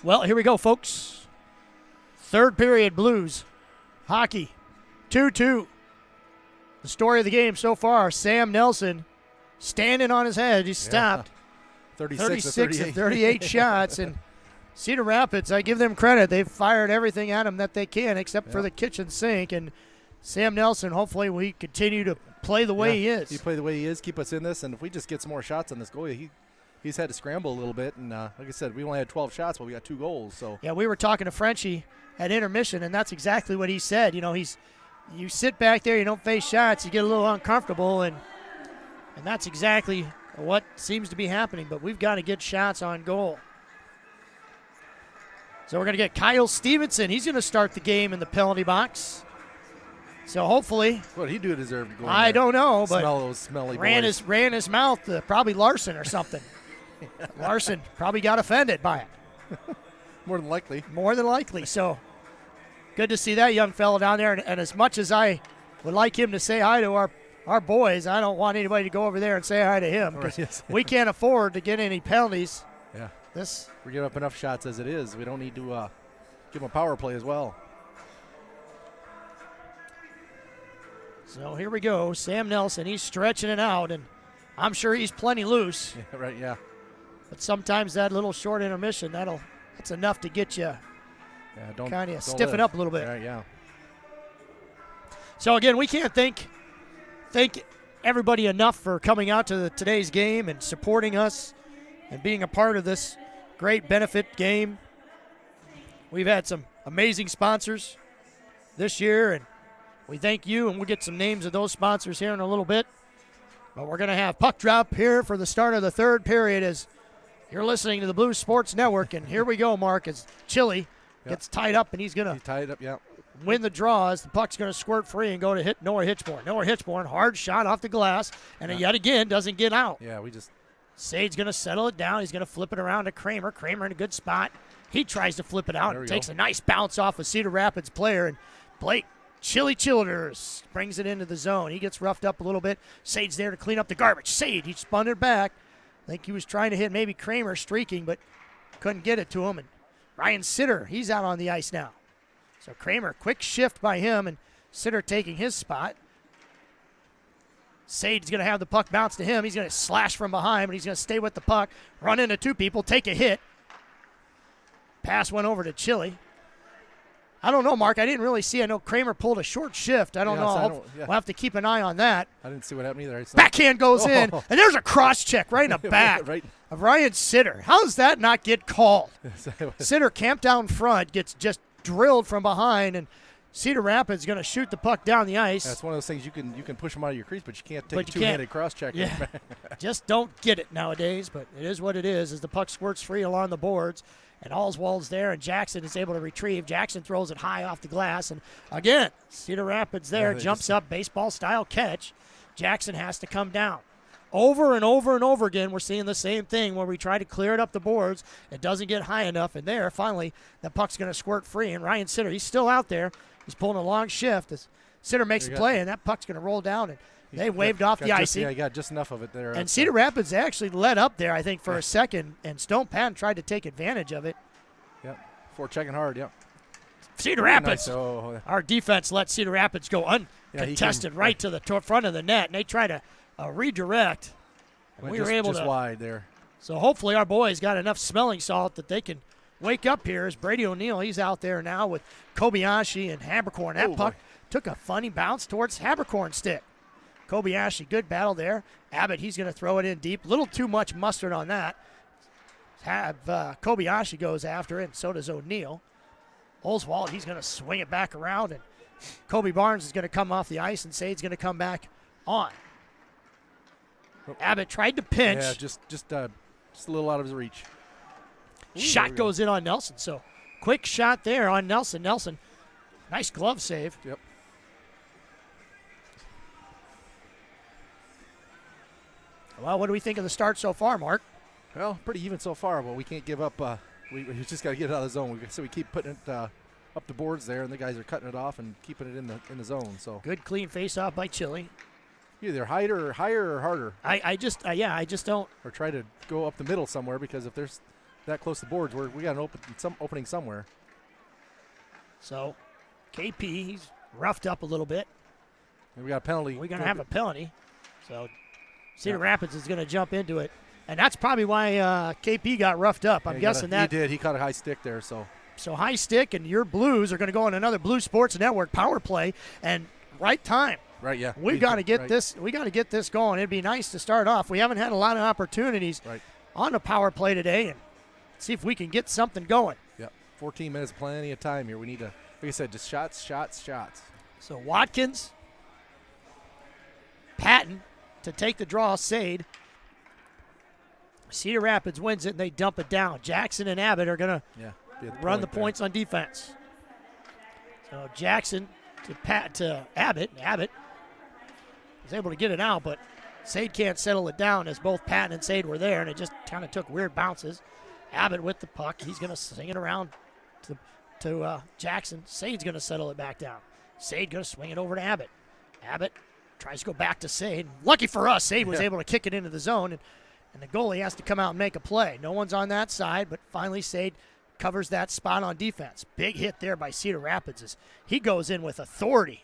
Well, here we go, folks. Third period, Blues. Hockey, 2-2. The story of the game so far, Sam Nelson standing on his head. He stopped. 36 of 38 shots. And Cedar Rapids, I give them credit. They've fired everything at him that they can except for the kitchen sink. And Sam Nelson, hopefully we continue to play the way he is. You play the way he is, keep us in this. And if we just get some more shots on this goal, he's had to scramble a little bit. And like I said, we only had 12 shots, but we got 2 goals. So yeah, we were talking to Frenchie at intermission, and that's exactly what he said. You know, you sit back there, you don't face shots, you get a little uncomfortable, and that's exactly what seems to be happening. But we've got to get shots on goal. So we're going to get Kyle Stevenson. He's going to start the game in the penalty box. So hopefully, what did he do deserve to go in I there? don't know, but smell those smelly ran boys. his mouth, probably Larson or something. Larson probably got offended by it. More than likely. More than likely. So good to see that young fellow down there. And as much as I would like him to say hi to our boys, I don't want anybody to go over there and say hi to him because we can't afford to get any penalties. Yeah. We're giving up enough shots as it is. We don't need to give them a power play as well. So here we go. Sam Nelson, he's stretching it out, and I'm sure he's plenty loose. Yeah, right, yeah. But sometimes that little short intermission, that's enough to get you kind of stiffen up a little bit. Right, yeah. So again, we can't thank everybody enough for coming out to today's game and supporting us and being a part of this great benefit game. We've had some amazing sponsors this year, and we thank you, and we'll get some names of those sponsors here in a little bit. But we're going to have puck drop here for the start of the third period as you're listening to the Blues Sports Network. And here we go, Mark, as Chili gets tied up, and he's going to win the draw as the puck's going to squirt free and go to hit Noah Hitchborn. Noah Hitchborn, hard shot off the glass, and it yet again doesn't get out. Yeah, Sade's going to settle it down. He's going to flip it around to Kramer. Kramer in a good spot. He tries to flip it out and takes a nice bounce off a Cedar Rapids player. And Blake Childers brings it into the zone. He gets roughed up a little bit. Sade's there to clean up the garbage. Sade, he spun it back. I think he was trying to hit maybe Kramer streaking, but couldn't get it to him. And Ryan Cedar, he's out on the ice now. So Kramer, quick shift by him, and Cedar taking his spot. Sade's going to have the puck bounce to him. He's going to slash from behind, but he's going to stay with the puck, run into 2 people, take a hit. Pass went over to Chili. I don't know, Mark. I didn't really see. I know Kramer pulled a short shift. I don't know. We'll have to keep an eye on that. I didn't see what happened either. Backhand goes in, and there's a cross check right in the back of Ryan Cedar. How does that not get called? Cedar camped down front, gets just drilled from behind, and Cedar Rapids going to shoot the puck down the ice. That's one of those things you can push them out of your crease, but you can't take a two-handed cross check. Yeah. Just don't get it nowadays, but it is what it is as the puck squirts free along the boards. And Oswald's there, and Jackson is able to retrieve. Jackson throws it high off the glass. And again, Cedar Rapids there, jumps up, baseball-style catch. Jackson has to come down. Over and over and over again, we're seeing the same thing where we try to clear it up the boards. It doesn't get high enough. And there, finally, the puck's going to squirt free. And Ryan Cedar, he's still out there. He's pulling a long shift. As Cedar makes a play, and that puck's going to roll down. And they waved off the icing. Yeah, he got just enough of it there. And Cedar Rapids actually let up there, I think, for a second. And Stone Patton tried to take advantage of it. Yep, checking hard, yep. Cedar Rapids. Nice. Oh. Our defense let Cedar Rapids go uncontested right to the front of the net, and they try to redirect. And we were able just to wide there. So hopefully our boys got enough smelling salt that they can wake up here. As Brady O'Neill, he's out there now with Kobayashi and Habercorn. That puck took a funny bounce towards Habercorn's stick. Kobayashi, good battle there. Abbott, he's going to throw it in deep. Little too much mustard on that. Kobayashi goes after it, and so does O'Neill. Oswald, he's going to swing it back around, and Kobe Barnes is going to come off the ice, and Sade's going to come back on. Abbott tried to pinch. Yeah, just a little out of his reach. Shot goes in on Nelson, so quick shot there on Nelson. Nelson, nice glove save. Yep. Well, what do we think of the start so far, Mark? Well, pretty even so far, but we can't give up. We just got to get it out of the zone. So we keep putting it up the boards there, and the guys are cutting it off and keeping it in the zone. So good clean face-off by Chili. Either higher or harder. I just don't. Or try to go up the middle somewhere, because if there's that close to the boards, we got an opening somewhere. So KP, he's roughed up a little bit. And we got a penalty. We're going to have a penalty. So Cedar Rapids is going to jump into it. And that's probably why KP got roughed up. I'm guessing that. He did. He caught a high stick there. So high stick, and your Blues are going to go on another Blue Sports Network power play. And right time. Right, yeah. We got to get this. We got to get this going. It'd be nice to start off. We haven't had a lot of opportunities on the power play today, and see if we can get something going. Yep. 14 minutes, plenty of time here. We need to, like I said, just shots. So Watkins, Patton to take the draw. Sade. Cedar Rapids wins it, and they dump it down. Jackson and Abbott are going to run the points on defense. So Jackson to Abbott. Abbott was able to get it out, but Sade can't settle it down as both Patton and Sade were there, and it just kind of took weird bounces. Abbott with the puck. He's going to swing it around to Jackson. Sade's going to settle it back down. Sade going to swing it over to Abbott. Abbott tries to go back to Sade. Lucky for us, Sade was able to kick it into the zone, and the goalie has to come out and make a play. No one's on that side, but finally Sade covers that spot on defense. Big hit there by Cedar Rapids as he goes in with authority.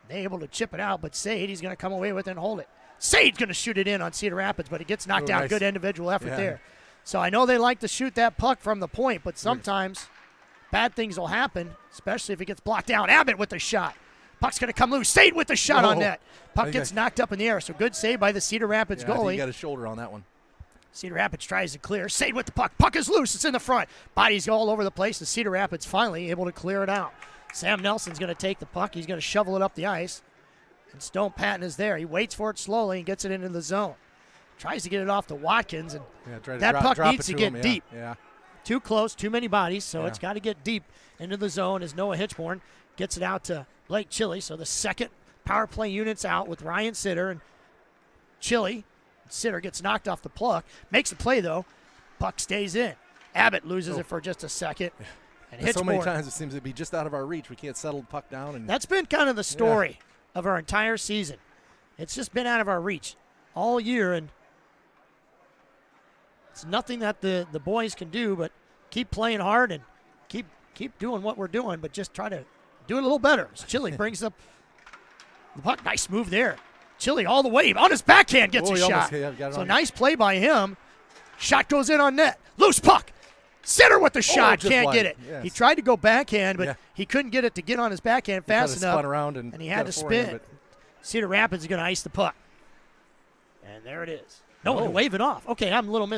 They're able to chip it out, but Sade, he's going to come away with it and hold it. Sade's going to shoot it in on Cedar Rapids, but it gets knocked out. Nice. Good individual effort there. So I know they like to shoot that puck from the point, but sometimes bad things will happen, especially if it gets blocked down. Abbott with the shot. Puck's going to come loose. Sade with the shot on net. Puck gets knocked up in the air, so good save by the Cedar Rapids goalie. I think he got his shoulder on that one. Cedar Rapids tries to clear. Sade with the puck. Puck is loose. It's in the front. Bodies all over the place, and Cedar Rapids finally able to clear it out. Sam Nelson's going to take the puck. He's going to shovel it up the ice. And Stone Patton is there. He waits for it slowly and gets it into the zone. Tries to get it off to Watkins, and that puck needs to get deep. Yeah. Too close, too many bodies, so it's got to get deep into the zone as Noah Hitchborn gets it out to Blake Chili. So the second power play unit's out with Ryan Cedar and Chili. Cedar gets knocked off the puck. Makes a play, though. Puck stays in. Abbott loses it for just a second. And so many times it seems to be just out of our reach. We can't settle the puck down. And that's been kind of the story of our entire season. It's just been out of our reach all year, and it's nothing that the boys can do but keep playing hard and keep doing what we're doing, but just try to do it a little better. Chili brings up the puck. Nice move there. Chili all the way on his backhand gets a shot. So nice play by him. Shot goes in on net. Loose puck. Cedar with the shot. Can't get it. Yes. He tried to go backhand, but he couldn't get it to get on his backhand fast enough. Spun around and he had to spin. Cedar Rapids is going to ice the puck. And there it is. No, they're waving off. Okay, I'm a little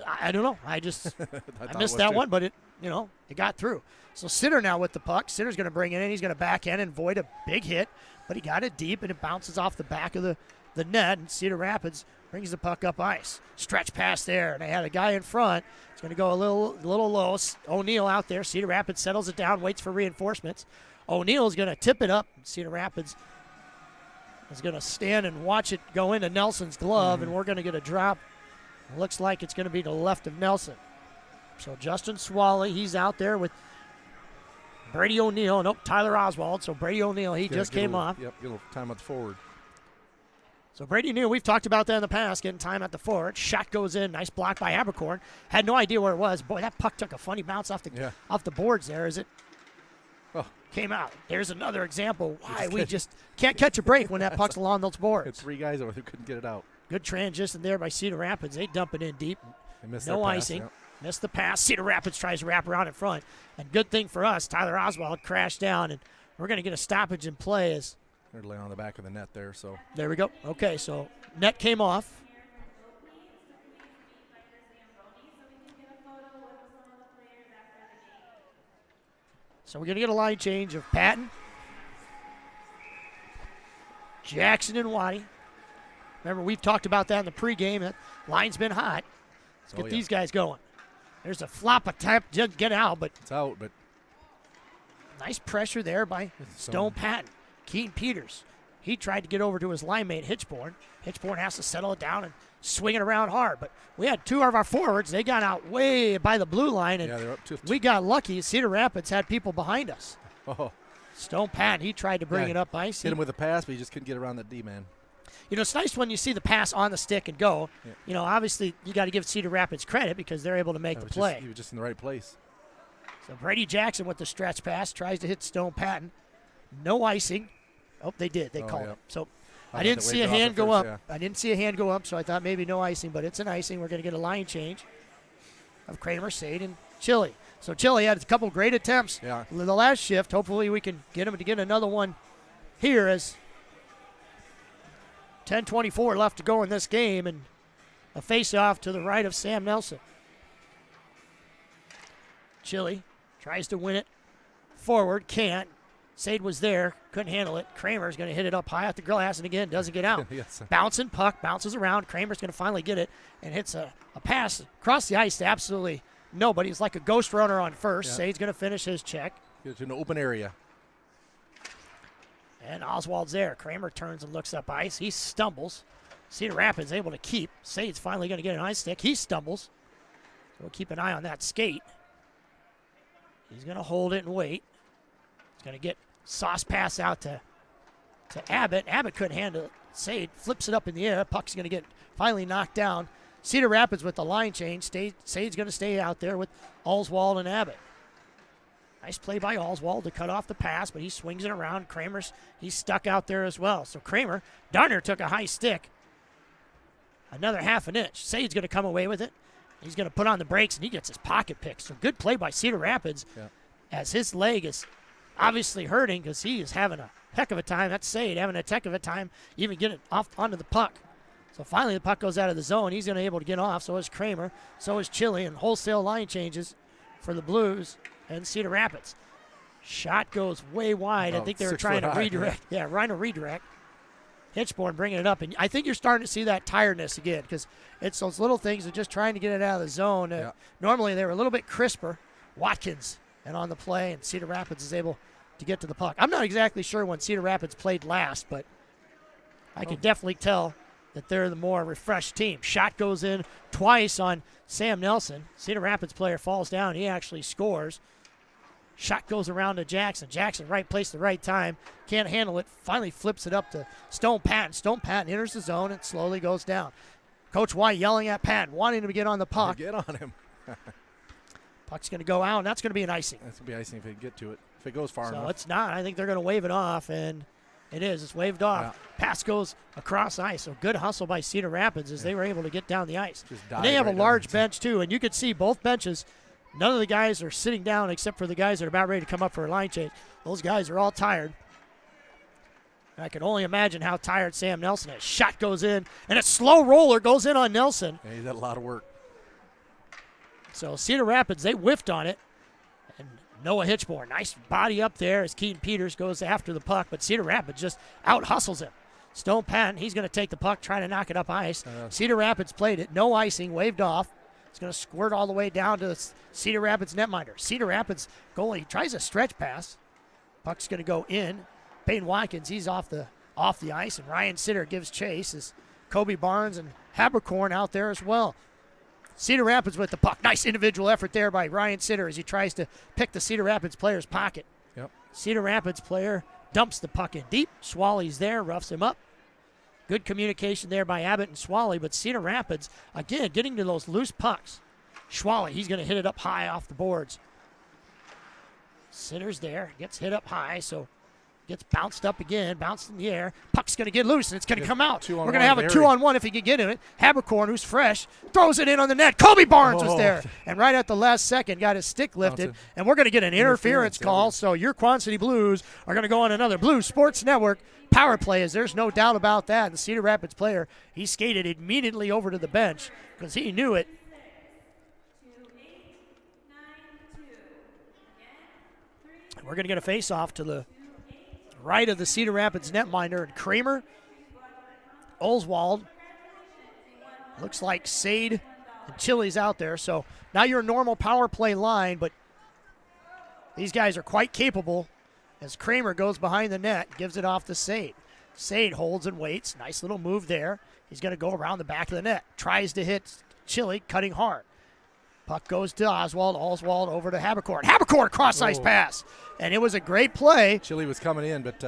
I don't know. I missed that one, but it got through. So Cedar now with the puck. Cidar's going to bring it in. He's going to backhand and avoid a big hit, but he got it deep, and it bounces off the back of the net, and Cedar Rapids brings the puck up ice. Stretch pass there, and they had a guy in front. It's going to go a little low. O'Neill out there. Cedar Rapids settles it down, waits for reinforcements. O'Neill's going to tip it up. Cedar Rapids is going to stand and watch it go into Nelson's glove, and we're going to get a drop. It looks like it's going to be to the left of Nelson. So Justin Swally, he's out there with Brady O'Neill. Nope, Tyler Oswald. So Brady O'Neill, he just came off. Yep, get a little time at the forward. So Brady O'Neill, we've talked about that in the past, getting time at the forward. Shot goes in. Nice block by Abercorn. Had no idea where it was. Boy, that puck took a funny bounce off the boards there as it came out. There's another example why we just can't catch a break when that puck's along those boards. It's 3 guys over who couldn't get it out. Good transition there by Cedar Rapids. They dump it in deep. No icing. Missed the pass. Cedar Rapids tries to wrap around in front. And good thing for us, Tyler Oswald crashed down, and we're going to get a stoppage in play. As they're laying on the back of the net there. So there we go. Okay, so net came off. So we're going to get a line change of Patton, Jackson, and Waddy. Remember, we've talked about that in the pregame. That line's been hot. Let's get these guys going. There's a flop attempt to get out, but it's out. But nice pressure there by Stone Patton. Keaton Peters, he tried to get over to his line mate Hitchborn. Hitchborn has to settle it down and swing it around hard. But we had 2 of our forwards. They got out way by the blue line, and they're up 2. We got lucky. Cedar Rapids had people behind us. Stone Patton, he tried to bring it up ice. Hit him with a pass, but he just couldn't get around that D-man. You know, it's nice when you see the pass on the stick and go. Yeah. You know, obviously you got to give Cedar Rapids credit because they're able to make the play. He was just in the right place. So Brady Jackson with the stretch pass tries to hit Stone Patton. No icing. Oh, they did. They called it. So I didn't see a hand go up. I didn't see a hand go up, so I thought maybe no icing, but it's an icing. We're going to get a line change of Kramer, Sade, and Chili. So Chili had a couple great attempts the last shift. Hopefully we can get him to get another one here as 10:24 left to go in this game, and a face-off to the right of Sam Nelson. Chili tries to win it forward, can't. Sade was there, couldn't handle it. Kramer's going to hit it up high at the glass, and again, doesn't get out. Yes. Bouncing puck, bounces around. Kramer's going to finally get it and hits a pass across the ice to absolutely nobody. It's like a ghost runner on first. Yeah. Sade's going to finish his check. It's an open area. And Oswald's there. Kramer turns and looks up ice. He stumbles. Cedar Rapids able to keep. Sade's finally going to get an ice stick. He stumbles. So we'll keep an eye on that skate. He's going to hold it and wait. He's going to get sauce pass out to Abbott. Abbott couldn't handle it. Sade flips it up in the air. Puck's going to get finally knocked down. Cedar Rapids with the line change. Sade's going to stay out there with Oswald and Abbott. Nice play by Oswald to cut off the pass, but he swings it around. He's stuck out there as well. So Kramer, Darner took a high stick. Another half an inch. Sade's going to come away with it. He's going to put on the brakes, and he gets his pocket pick. So good play by Cedar Rapids as his leg is obviously hurting because he is having a heck of a time. That's Sade having a heck of a time even getting off onto the puck. So finally the puck goes out of the zone. He's going to be able to get off. So is Kramer. So is Chili. And wholesale line changes for the Blues and Cedar Rapids. Shot goes way wide. I think they were trying to redirect. Yeah, trying to redirect. Hitchborn bringing it up. And I think you're starting to see that tiredness again because it's those little things of just trying to get it out of the zone. Normally they were a little bit crisper. Watkins and on the play, and Cedar Rapids is able to get to the puck. I'm not exactly sure when Cedar Rapids played last, but I can definitely tell that they're the more refreshed team. Shot goes in twice on Sam Nelson. Cedar Rapids player falls down. He actually scores. Shot goes around to Jackson. Jackson, right place, the right time. Can't handle it. Finally flips it up to Stone Patton. Stone Patton enters the zone and slowly goes down. Coach White yelling at Patton, wanting him to get on the puck. Get on him. Puck's going to go out, and that's going to be an icing. That's going to be icing if they get to it. If it goes far enough. So it's not. I think they're going to wave it off, and it is. It's waved off. Pass goes across ice. So good hustle by Cedar Rapids as they were able to get down the ice. And they have a large bench, too, and you could see both benches. None of the guys are sitting down except for the guys that are about ready to come up for a line change. Those guys are all tired. I can only imagine how tired Sam Nelson is. Shot goes in, and a slow roller goes in on Nelson. Yeah, he's had a lot of work. So Cedar Rapids, they whiffed on it. And Noah Hitchborn, nice body up there as Keaton Peters goes after the puck, but Cedar Rapids just out-hustles him. Stone Patton, he's going to take the puck, trying to knock it up ice. Cedar Rapids played it, no icing, waved off. It's going to squirt all the way down to the Cedar Rapids netminder. Cedar Rapids goalie tries a stretch pass. Puck's going to go in. Payne Watkins, he's off the ice, and Ryan Sitter gives chase as Kobe Barnes and Habercorn out there as well. Cedar Rapids with the puck. Nice individual effort there by Ryan Sitter as he tries to pick the Cedar Rapids player's pocket. Cedar Rapids player dumps the puck in deep. Swaley's there, roughs him up. Good communication there by Abbott and Swaley, but Cedar Rapids, again, getting to those loose pucks. Swaley, he's going to hit it up high off the boards. Sitter's there, gets hit up high, so gets bounced up again, bounced in the air. Puck's going to get loose, and it's going to come out. We're going to have a 2-on-1 if he can get in it. Habercorn, who's fresh, throws it in on the net. Kobe Barnes was there, and right at the last second got his stick lifted, and we're going to get an interference call, so your Quad City Blues are going to go on another Blues Sports Network power play, as there's no doubt about that. And the Cedar Rapids player, he skated immediately over to the bench because he knew it. We're going to get a face-off to the right of the Cedar Rapids netminder, and Kramer, Oswald, looks like Sade and Chili's out there. So now you're a normal power play line, but these guys are quite capable as Kramer goes behind the net, gives it off to Sade. Sade holds and waits. Nice little move there. He's going to go around the back of the net. Tries to hit Chili, cutting hard. Puck goes to Oswald. Oswald over to Habercorn. Habercorn cross-ice pass. And it was a great play. Chili was coming in, but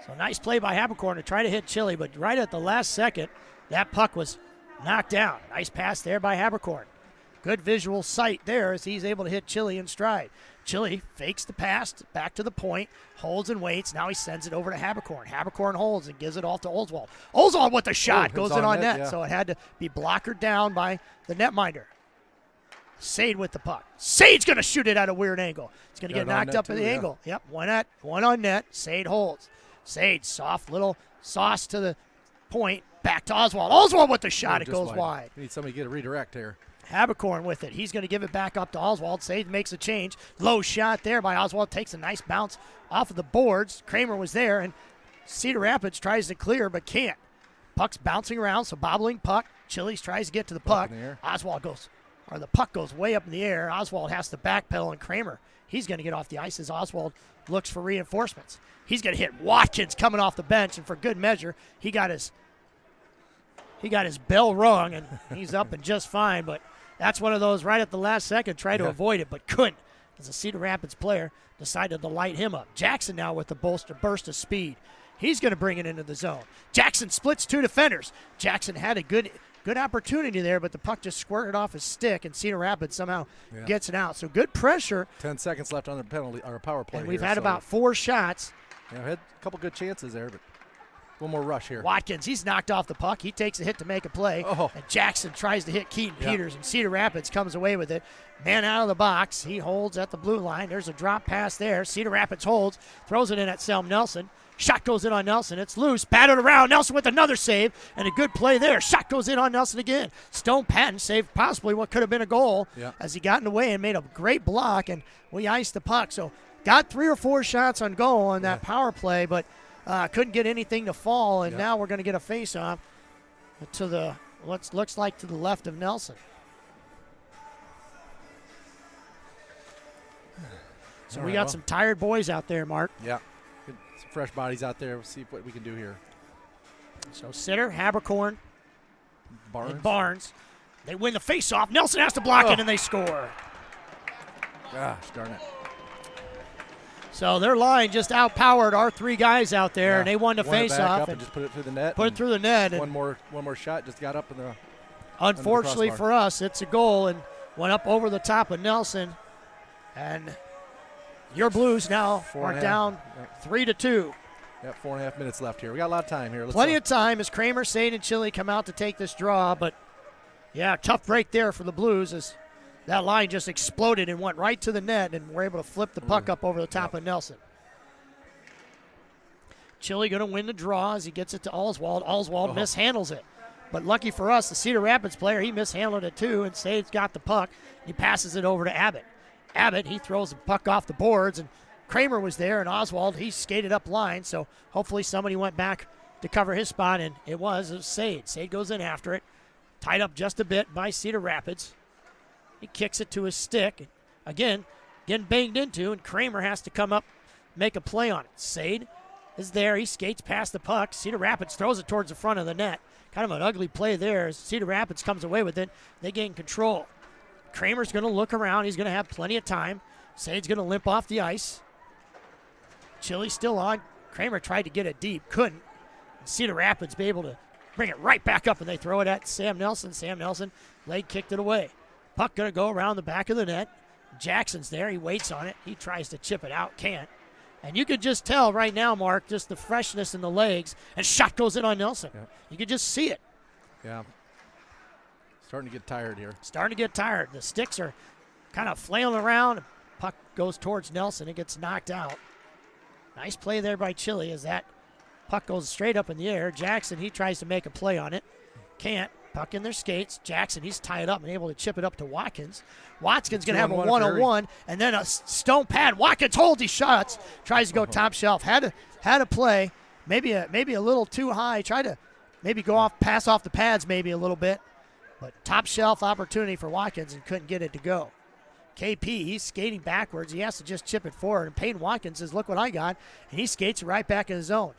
So nice play by Habercorn to try to hit Chili, but right at the last second, that puck was knocked down. Nice pass there by Habercorn. Good visual sight there as he's able to hit Chili in stride. Chili fakes the pass back to the point, holds and waits. Now he sends it over to Habercorn. Habercorn holds and gives it off to Oswald. Oswald with the shot, goes in on net, so it had to be blockered down by the netminder. Sade with the puck. Sade's going to shoot it at a weird angle. It's going to get knocked up in the angle. Yep, one on net. Sade holds. Sade, soft little sauce to the point. Back to Oswald. Oswald with the shot. It goes wide. We need somebody to get a redirect here. Habercorn with it. He's going to give it back up to Oswald. Sade makes a change. Low shot there by Oswald. Takes a nice bounce off of the boards. Kramer was there, and Cedar Rapids tries to clear but can't. Puck's bouncing around, so bobbling puck. Chili's tries to get to the puck. Oswald goes, or the puck goes way up in the air. Oswald has to backpedal, and Kramer, he's going to get off the ice as Oswald looks for reinforcements. He's going to hit Watkins coming off the bench, and for good measure, he got his bell rung, and he's up and just fine, but that's one of those right at the last second, tried to avoid it, but couldn't, as a Cedar Rapids player decided to light him up. Jackson now with the burst of speed. He's going to bring it into the zone. Jackson splits two defenders. Jackson had a good opportunity there, but the puck just squirted off his stick, and Cedar Rapids somehow gets it out. So good pressure. 10 seconds left on the penalty or power play. And we've had about 4 shots. Yeah, had a couple good chances there, but one more rush here. Watkins, he's knocked off the puck. He takes a hit to make a play. And Jackson tries to hit Keaton Peters, and Cedar Rapids comes away with it. Man out of the box. He holds at the blue line. There's a drop pass there. Cedar Rapids holds, throws it in at Selm Nelson. Shot goes in on Nelson. It's loose. Batted around. Nelson with another save, and a good play there. Shot goes in on Nelson again. Stone Patton saved possibly what could have been a goal as he got in the way and made a great block, and we iced the puck. So got 3 or 4 shots on goal on that power play, but couldn't get anything to fall, and now we're going to get a face-off to the what looks like to the left of Nelson. So we got some tired boys out there, Mark. Yeah, some fresh bodies out there. We'll see what we can do here. So Cedar, Habercorn, and Barnes. They win the face-off. Nelson has to block it, and they score. Gosh darn it. So their line just outpowered our 3 guys out there, and they won the face-off. And just put it through the net. Put it through the net. One more shot just got up in the. Unfortunately for us, it's a goal and went up over the top of Nelson. And your Blues now are down 3-2. Yep, 4.5 minutes left here. We got a lot of time here. Plenty of time as Kramer, Sade, and Chili come out to take this draw. But, tough break there for the Blues as that line just exploded and went right to the net, and we're able to flip the puck up over the top of Nelson. Chili going to win the draw as he gets it to Oswald. Oswald mishandles it. But lucky for us, the Cedar Rapids player, he mishandled it too, and Sade's got the puck. He passes it over to Abbott. Abbott, he throws the puck off the boards, and Kramer was there, and Oswald, he skated up line, so hopefully somebody went back to cover his spot, and it was Sade. Sade goes in after it, tied up just a bit by Cedar Rapids. He kicks it to his stick. Again, getting banged into, and Kramer has to come up, make a play on it. Sade is there. He skates past the puck. Cedar Rapids throws it towards the front of the net. Kind of an ugly play there as Cedar Rapids comes away with it. They gain control. Kramer's going to look around. He's going to have plenty of time. Sade's going to limp off the ice. Chili's still on. Kramer tried to get it deep. Couldn't. Cedar Rapids be able to bring it right back up, and they throw it at Sam Nelson. Sam Nelson leg kicked it away. Puck going to go around the back of the net. Jackson's there. He waits on it. He tries to chip it out. Can't. And you could just tell right now, Mark, just the freshness in the legs. And shot goes in on Nelson. Yep. You could just see it. Yeah. Starting to get tired here. Starting to get tired. The sticks are kind of flailing around. Puck goes towards Nelson. It gets knocked out. Nice play there by Chili as that puck goes straight up in the air. Jackson, he tries to make a play on it. Can't. Puck in their skates. Jackson, he's tied up and able to chip it up to Watkins. Watkins going to have a one-on-one, and then a stone pad. Watkins holds, he shots. Tries to go top shelf. Had a play. Maybe a little too high. Tried to maybe pass off the pads maybe a little bit. But top shelf opportunity for Watkins and couldn't get it to go. KP, he's skating backwards. He has to just chip it forward. And Peyton Watkins says, look what I got. And he skates right back in his zone.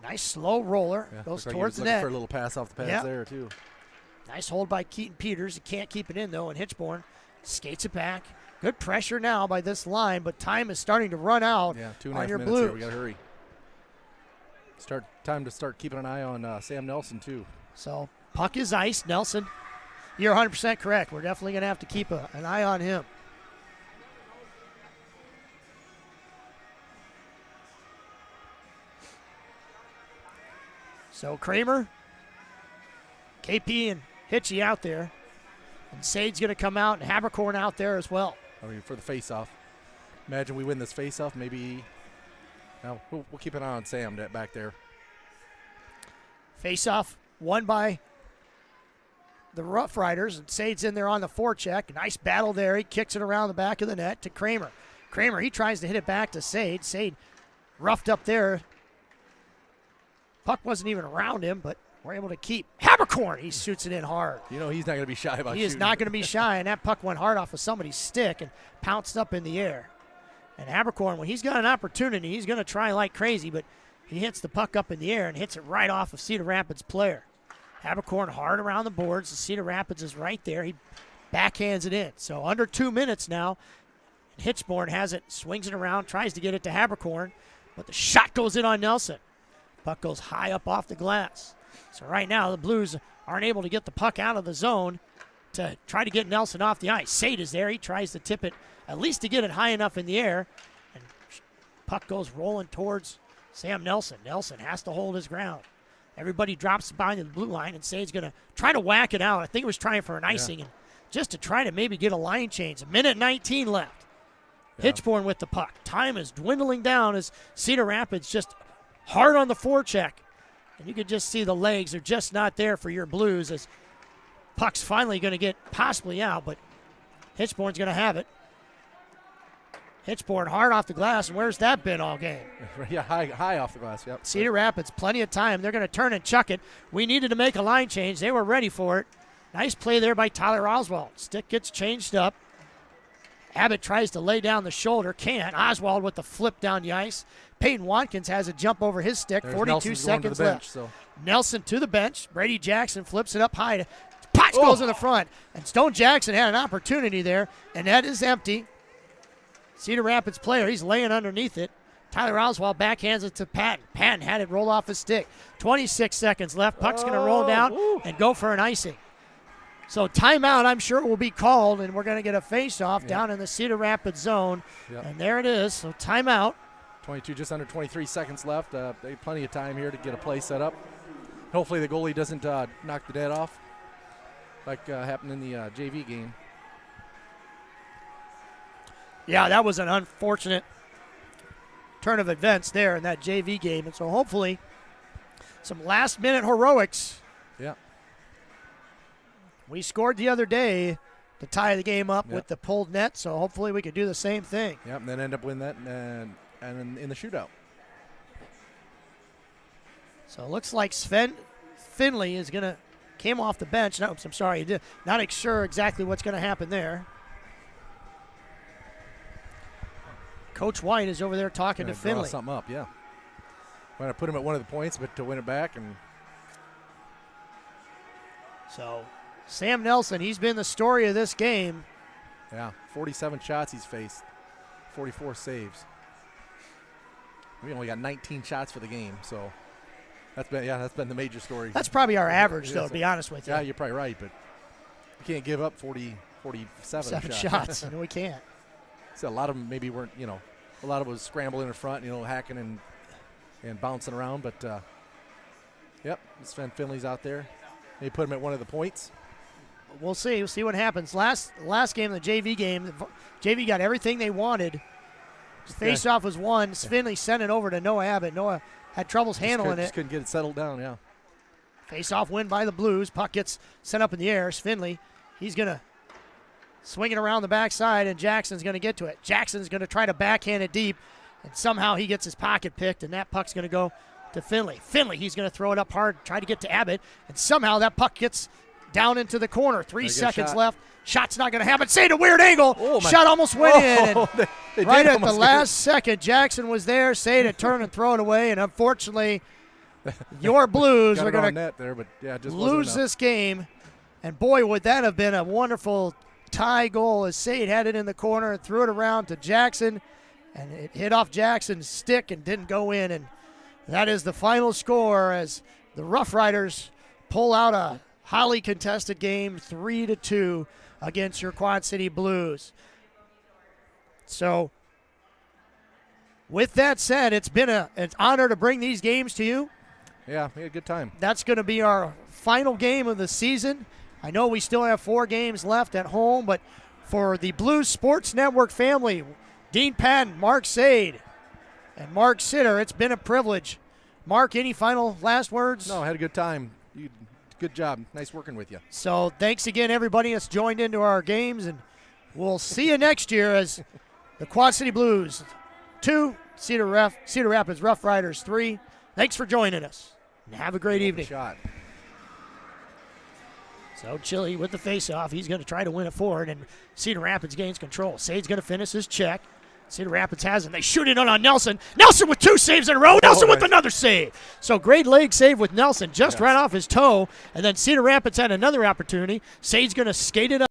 Nice slow roller. Goes towards the net. For a little pass off the pads there, too. Nice hold by Keaton Peters. He can't keep it in, though, and Hitchborn skates it back. Good pressure now by this line, but time is starting to run out on your Blues. We got to hurry. Time to start keeping an eye on Sam Nelson too. So puck is iced. Nelson, you're 100% correct. We're definitely going to have to keep an eye on him. So Kramer, KP, and Hitchie out there. And Sade's going to come out, and Habercorn out there as well. I mean, for the face-off. Imagine we win this face-off. Maybe we'll keep an eye on Sam back there. Face-off won by the Roughriders, and Sade's in there on the forecheck. Nice battle there. He kicks it around the back of the net to Kramer. Kramer, he tries to hit it back to Sade. Sade roughed up there. Puck wasn't even around him, but we're able to keep. Habercorn, he shoots it in hard. You know he's not going to be shy about He shooting. is not going to be shy, and that puck went hard off of somebody's stick and pounced up in the air. And Habercorn, when he's got an opportunity, he's going to try like crazy, but he hits the puck up in the air and hits it right off of Cedar Rapids' player. Habercorn hard around the boards. The Cedar Rapids is right there. He backhands it in. So under 2 minutes now. Hitchborn has it, swings it around, tries to get it to Habercorn, but the shot goes in on Nelson. Puck goes high up off the glass. So right now the Blues aren't able to get the puck out of the zone to try to get Nelson off the ice. Sade is there. He tries to tip it, at least to get it high enough in the air. And puck goes rolling towards Sam Nelson. Nelson has to hold his ground. Everybody drops behind the blue line, and Sade's going to try to whack it out. I think it was trying for an icing, and just to try to maybe get a line change. 1:19 left. Yeah. Hitchborn with the puck. Time is dwindling down as Cedar Rapids just hard on the forecheck. And you can just see the legs are just not there for your Blues as puck's finally going to get possibly out, but Hitchborn's going to have it. Hitchborn hard off the glass, and where's that been all game? Yeah, high off the glass, yep. Cedar Rapids, plenty of time. They're going to turn and chuck it. We needed to make a line change. They were ready for it. Nice play there by Tyler Oswald. Stick gets changed up. Abbott tries to lay down the shoulder. Can't. Oswald with the flip down the ice. Peyton Watkins has a jump over his stick. There's 42 Nelson's seconds going to the bench, left. so. Nelson to the bench. Brady Jackson flips it up high. Potts goes in the front. And Stone Jackson had an opportunity there, and that is empty. Cedar Rapids player, he's laying underneath it. Tyler Oswald backhands it to Patton. Patton had it roll off his stick. 26 seconds left. Puck's going to roll down and go for an icing. So timeout, I'm sure, will be called, and we're going to get a face-off down in the Cedar Rapids zone. Yep. And there it is. So timeout. 22, just under 23 seconds left. They have plenty of time here to get a play set up. Hopefully the goalie doesn't knock the dead off like happened in the JV game. Yeah, that was an unfortunate turn of events there in that JV game. And so hopefully some last-minute heroics. Yeah. We scored the other day to tie the game up with the pulled net, so hopefully we could do the same thing. Yep, and then end up winning that and in the shootout. So it looks like Sven Finley is going to came off the bench. No, I'm sorry, not sure exactly what's going to happen there. Coach White is over there talking to Finley. Draw something up, yeah. Want to put him at one of the points, but to win it back. And so Sam Nelson, he's been the story of this game. Yeah, 47 shots he's faced, 44 saves. We only got 19 shots for the game, so that's been the major story. That's probably our average, though, to be honest with you. Yeah, you're probably right, but you can't give up 47 shots. No, we can't. So a lot of them maybe weren't, a lot of it was scrambling in front, hacking and bouncing around, but Sven Finley's out there. They put him at one of the points. We'll see. We'll see what happens. Last game, the JV game, the JV got everything they wanted. Face-off was won. Finley sent it over to Noah Abbott. Noah had troubles handling it. Just couldn't get it settled down, yeah. Face-off win by the Blues. Puck gets sent up in the air. Finley, he's going to swing it around the backside, and Jackson's going to get to it. Jackson's going to try to backhand it deep, and somehow he gets his pocket picked, and that puck's going to go to Finley. Finley, he's going to throw it up hard, try to get to Abbott, and somehow that puck gets down into the corner. 3 seconds left. Shot's not going to happen. Say, a weird angle. Shot almost went in. And they right at the last second, Jackson was there. Say to turn and throw it away, and unfortunately, your Blues are going to lose this game. And boy, would that have been a wonderful tie goal as Sade had it in the corner and threw it around to Jackson, and it hit off Jackson's stick and didn't go in. And That is the final score as the Roughriders pull out a highly contested game, 3-2 against your Quad City Blues. So, with that said, it's been an honor to bring these games to you. Yeah, we had a good time. That's going to be our final game of the season. I know we still have 4 games left at home, but for the Blues Sports Network family, Dean Patton, Mark Sade, and Mark Cedar, it's been a privilege. Mark, any final last words? No, I had a good time. Good job. Nice working with you. So thanks again, everybody that's joined into our games, and we'll see you next year as the Quad City Blues 2, Cedar Rapids Roughriders 3. Thanks for joining us, and have a great evening. Shot. So Chili with the face-off. He's going to try to win it forward, and Cedar Rapids gains control. Sade's going to finish his check. Cedar Rapids has it. They shoot it on Nelson. Nelson with 2 saves in a row. Nelson with another save. So great leg save with Nelson, just right off his toe. And then Cedar Rapids had another opportunity. Sade's going to skate it up.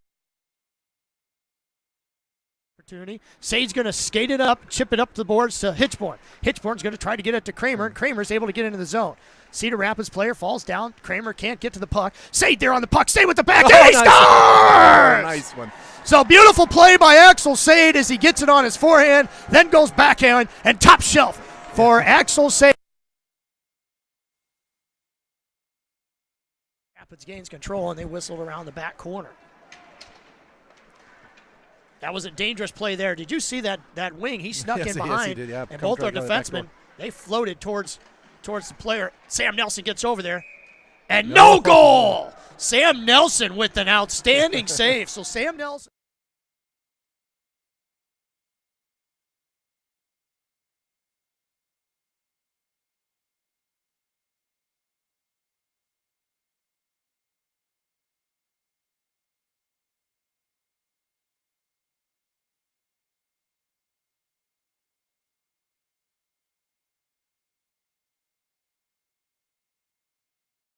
Sade's going to skate it up, chip it up the boards to Hitchborn. Hitchborn's going to try to get it to Kramer, and Kramer's able to get into the zone. Cedar Rapids player falls down. Kramer can't get to the puck. Sade there on the puck. Sade with the back. And he scores! Nice one. So beautiful play by Axel Sade as he gets it on his forehand, then goes backhand and top shelf for Axel Sade. Rapids gains control, and they whistled around the back corner. That was a dangerous play there. Did you see that wing? He snuck in behind, yes, he did, yeah. and both our defensemen, they floated towards the player. Sam Nelson gets over there, and no goal! Sam Nelson with an outstanding save. So Sam Nelson.